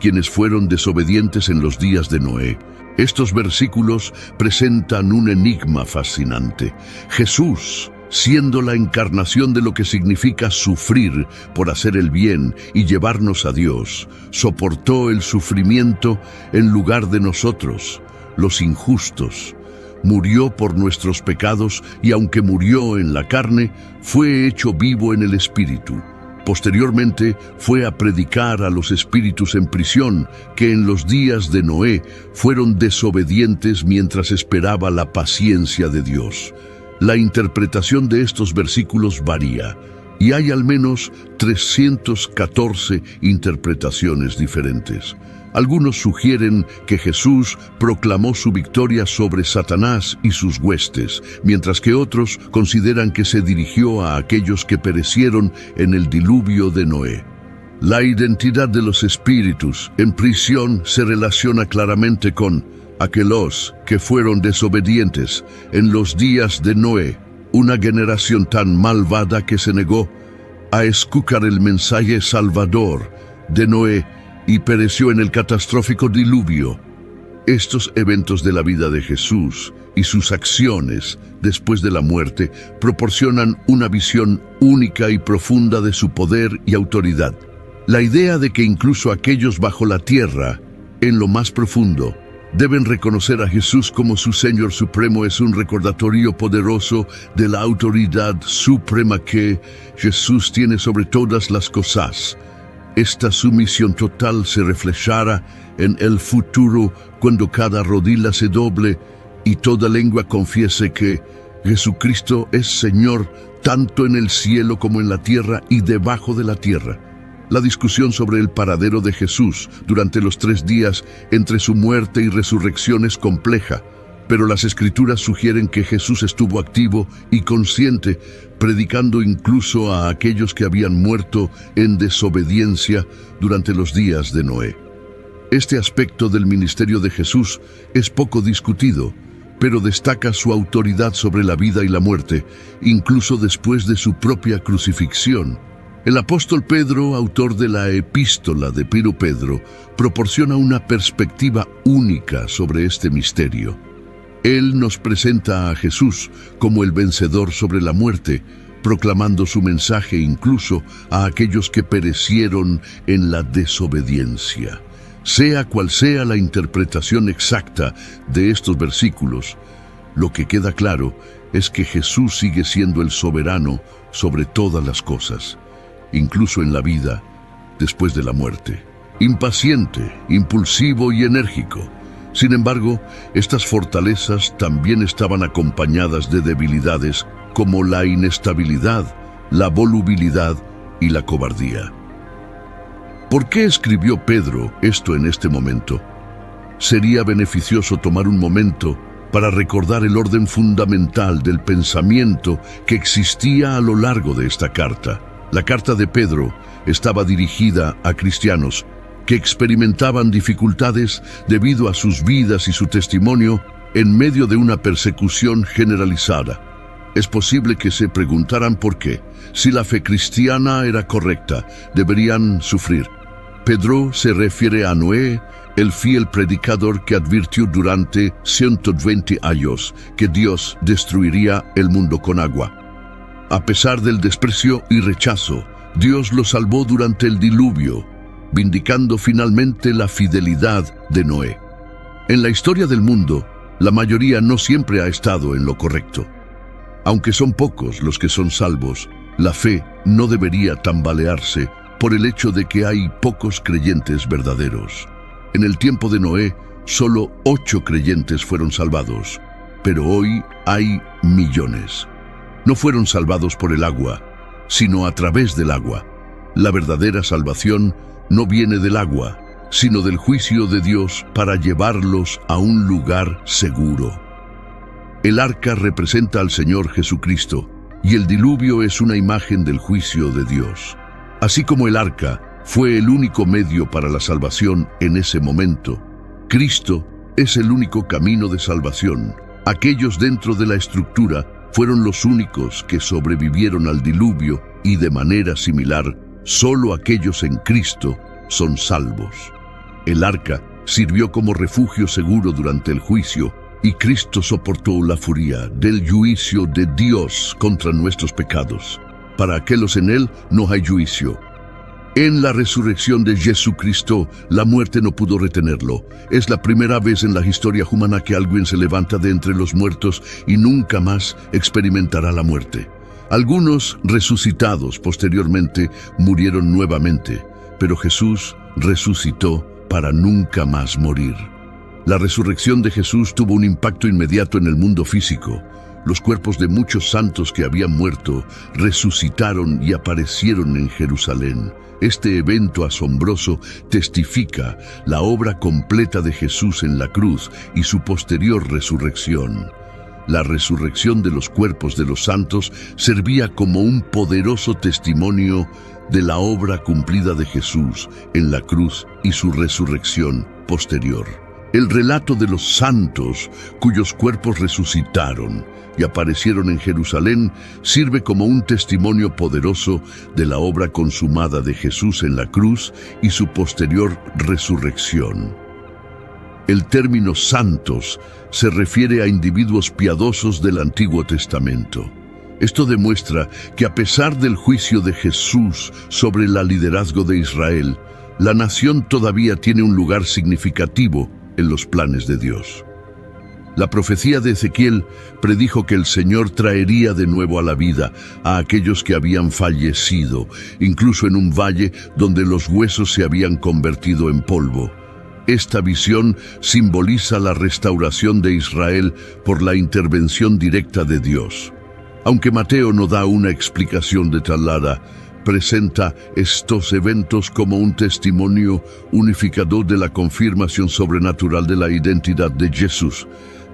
quienes fueron desobedientes en los días de Noé. Estos versículos presentan un enigma fascinante. Jesús, siendo la encarnación de lo que significa sufrir por hacer el bien y llevarnos a Dios, soportó el sufrimiento en lugar de nosotros, los injustos. Murió por nuestros pecados y aunque murió en la carne, fue hecho vivo en el espíritu. Posteriormente fue a predicar a los espíritus en prisión que en los días de Noé fueron desobedientes mientras esperaba la paciencia de Dios. La interpretación de estos versículos varía, y hay al menos 314 interpretaciones diferentes. Algunos sugieren que Jesús proclamó su victoria sobre Satanás y sus huestes, mientras que otros consideran que se dirigió a aquellos que perecieron en el diluvio de Noé. La identidad de los espíritus en prisión se relaciona claramente con aquellos que fueron desobedientes en los días de Noé, una generación tan malvada que se negó a escuchar el mensaje salvador de Noé y pereció en el catastrófico diluvio. Estos eventos de la vida de Jesús y sus acciones después de la muerte proporcionan una visión única y profunda de su poder y autoridad. La idea de que incluso aquellos bajo la tierra, en lo más profundo, deben reconocer a Jesús como su Señor Supremo es un recordatorio poderoso de la autoridad suprema que Jesús tiene sobre todas las cosas. Esta sumisión total se reflejará en el futuro cuando cada rodilla se doble y toda lengua confiese que Jesucristo es Señor tanto en el cielo como en la tierra y debajo de la tierra. La discusión sobre el paradero de Jesús durante los 3 días entre su muerte y resurrección es compleja, pero las Escrituras sugieren que Jesús estuvo activo y consciente, predicando incluso a aquellos que habían muerto en desobediencia durante los días de Noé. Este aspecto del ministerio de Jesús es poco discutido, pero destaca su autoridad sobre la vida y la muerte, incluso después de su propia crucifixión. El apóstol Pedro, autor de la epístola de 1 Pedro, proporciona una perspectiva única sobre este misterio. Él nos presenta a Jesús como el vencedor sobre la muerte, proclamando su mensaje incluso a aquellos que perecieron en la desobediencia. Sea cual sea la interpretación exacta de estos versículos, lo que queda claro es que Jesús sigue siendo el soberano sobre todas las cosas, incluso en la vida después de la muerte. Impaciente, impulsivo y enérgico. Sin embargo, estas fortalezas también estaban acompañadas de debilidades como la inestabilidad, la volubilidad y la cobardía. ¿Por qué escribió Pedro esto en este momento? Sería beneficioso tomar un momento para recordar el orden fundamental del pensamiento que existía a lo largo de esta carta. La carta de Pedro estaba dirigida a cristianos que experimentaban dificultades debido a sus vidas y su testimonio en medio de una persecución generalizada. Es posible que se preguntaran por qué. Si la fe cristiana era correcta, deberían sufrir. Pedro se refiere a Noé, el fiel predicador que advirtió durante 120 años que Dios destruiría el mundo con agua. A pesar del desprecio y rechazo, Dios lo salvó durante el diluvio, vindicando finalmente la fidelidad de Noé. En la historia del mundo, La mayoría no siempre ha estado en lo correcto. Aunque son pocos los que son salvos, la fe no debería tambalearse por el hecho de que hay pocos creyentes verdaderos. En el tiempo de Noé, solo 8 creyentes fueron salvados, pero hoy hay millones. No fueron salvados por el agua, sino a través del agua. La verdadera salvación no viene del agua, sino del juicio de Dios para llevarlos a un lugar seguro. El arca representa al Señor Jesucristo, y el diluvio es una imagen del juicio de Dios. Así como el arca fue el único medio para la salvación en ese momento, Cristo es el único camino de salvación. Aquellos dentro de la estructura fueron los únicos que sobrevivieron al diluvio y de manera similar, solo aquellos en Cristo son salvos. El arca sirvió como refugio seguro durante el juicio y Cristo soportó la furia del juicio de Dios contra nuestros pecados. Para aquellos en Él no hay juicio. En la resurrección de Jesucristo, la muerte no pudo retenerlo. Es la primera vez en la historia humana que alguien se levanta de entre los muertos y nunca más experimentará la muerte. Algunos resucitados posteriormente murieron nuevamente, pero Jesús resucitó para nunca más morir. La resurrección de Jesús tuvo un impacto inmediato en el mundo físico. Los cuerpos de muchos santos que habían muerto resucitaron y aparecieron en Jerusalén. Este evento asombroso testifica la obra completa de Jesús en la cruz y su posterior resurrección. La resurrección de los cuerpos de los santos servía como un poderoso testimonio de la obra cumplida de Jesús en la cruz y su resurrección posterior. El relato de los santos cuyos cuerpos resucitaron y aparecieron en Jerusalén sirve como un testimonio poderoso de la obra consumada de Jesús en la cruz y su posterior resurrección. El término santos se refiere a individuos piadosos del Antiguo Testamento. Esto demuestra que a pesar del juicio de Jesús sobre el liderazgo de Israel, la nación todavía tiene un lugar significativo en los planes de Dios. La profecía de Ezequiel predijo que el Señor traería de nuevo a la vida a aquellos que habían fallecido, incluso en un valle donde los huesos se habían convertido en polvo. Esta visión simboliza la restauración de Israel por la intervención directa de Dios. Aunque Mateo no da una explicación detallada, presenta estos eventos como un testimonio unificador de la confirmación sobrenatural de la identidad de Jesús.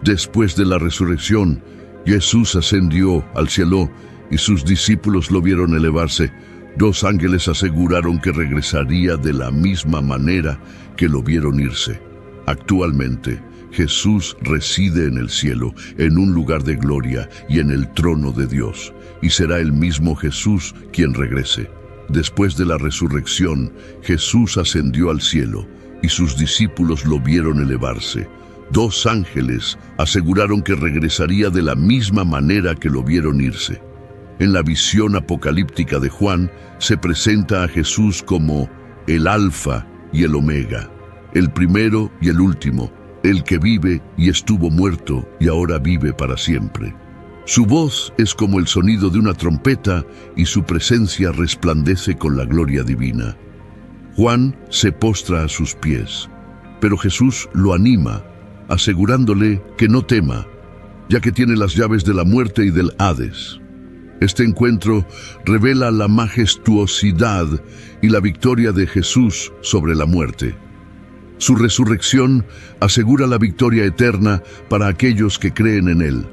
Después de la resurrección, Jesús ascendió al cielo y sus discípulos lo vieron elevarse. 2 ángeles aseguraron que regresaría de la misma manera que lo vieron irse. Actualmente, Jesús reside en el cielo, en un lugar de gloria y en el trono de Dios, y será el mismo Jesús quien regrese. Después de la resurrección, Jesús ascendió al cielo, y sus discípulos lo vieron elevarse. 2 ángeles aseguraron que regresaría de la misma manera que lo vieron irse. En la visión apocalíptica de Juan, se presenta a Jesús como el Alfa y el Omega, el primero y el último, el que vive y estuvo muerto y ahora vive para siempre. Su voz es como el sonido de una trompeta y su presencia resplandece con la gloria divina. Juan se postra a sus pies, pero Jesús lo anima, asegurándole que no tema, ya que tiene las llaves de la muerte y del Hades. Este encuentro revela la majestuosidad y la victoria de Jesús sobre la muerte. Su resurrección asegura la victoria eterna para aquellos que creen en Él.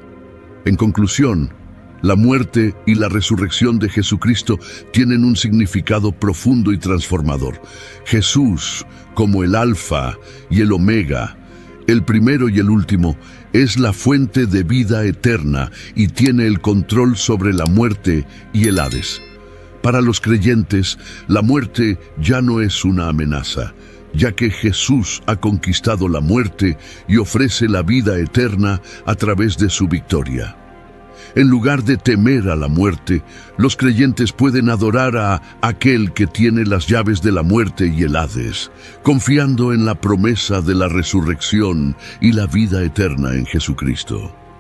En conclusión, la muerte y la resurrección de Jesucristo tienen un significado profundo y transformador. Jesús, como el Alfa y el Omega, el primero y el último, es la fuente de vida eterna y tiene el control sobre la muerte y el Hades. Para los creyentes, la muerte ya no es una amenaza, ya que Jesús ha conquistado la muerte y ofrece la vida eterna a través de su victoria. En lugar de temer a la muerte, los creyentes pueden adorar a aquel que tiene las llaves de la muerte y el Hades, confiando en la promesa de la resurrección y la vida eterna en Jesucristo.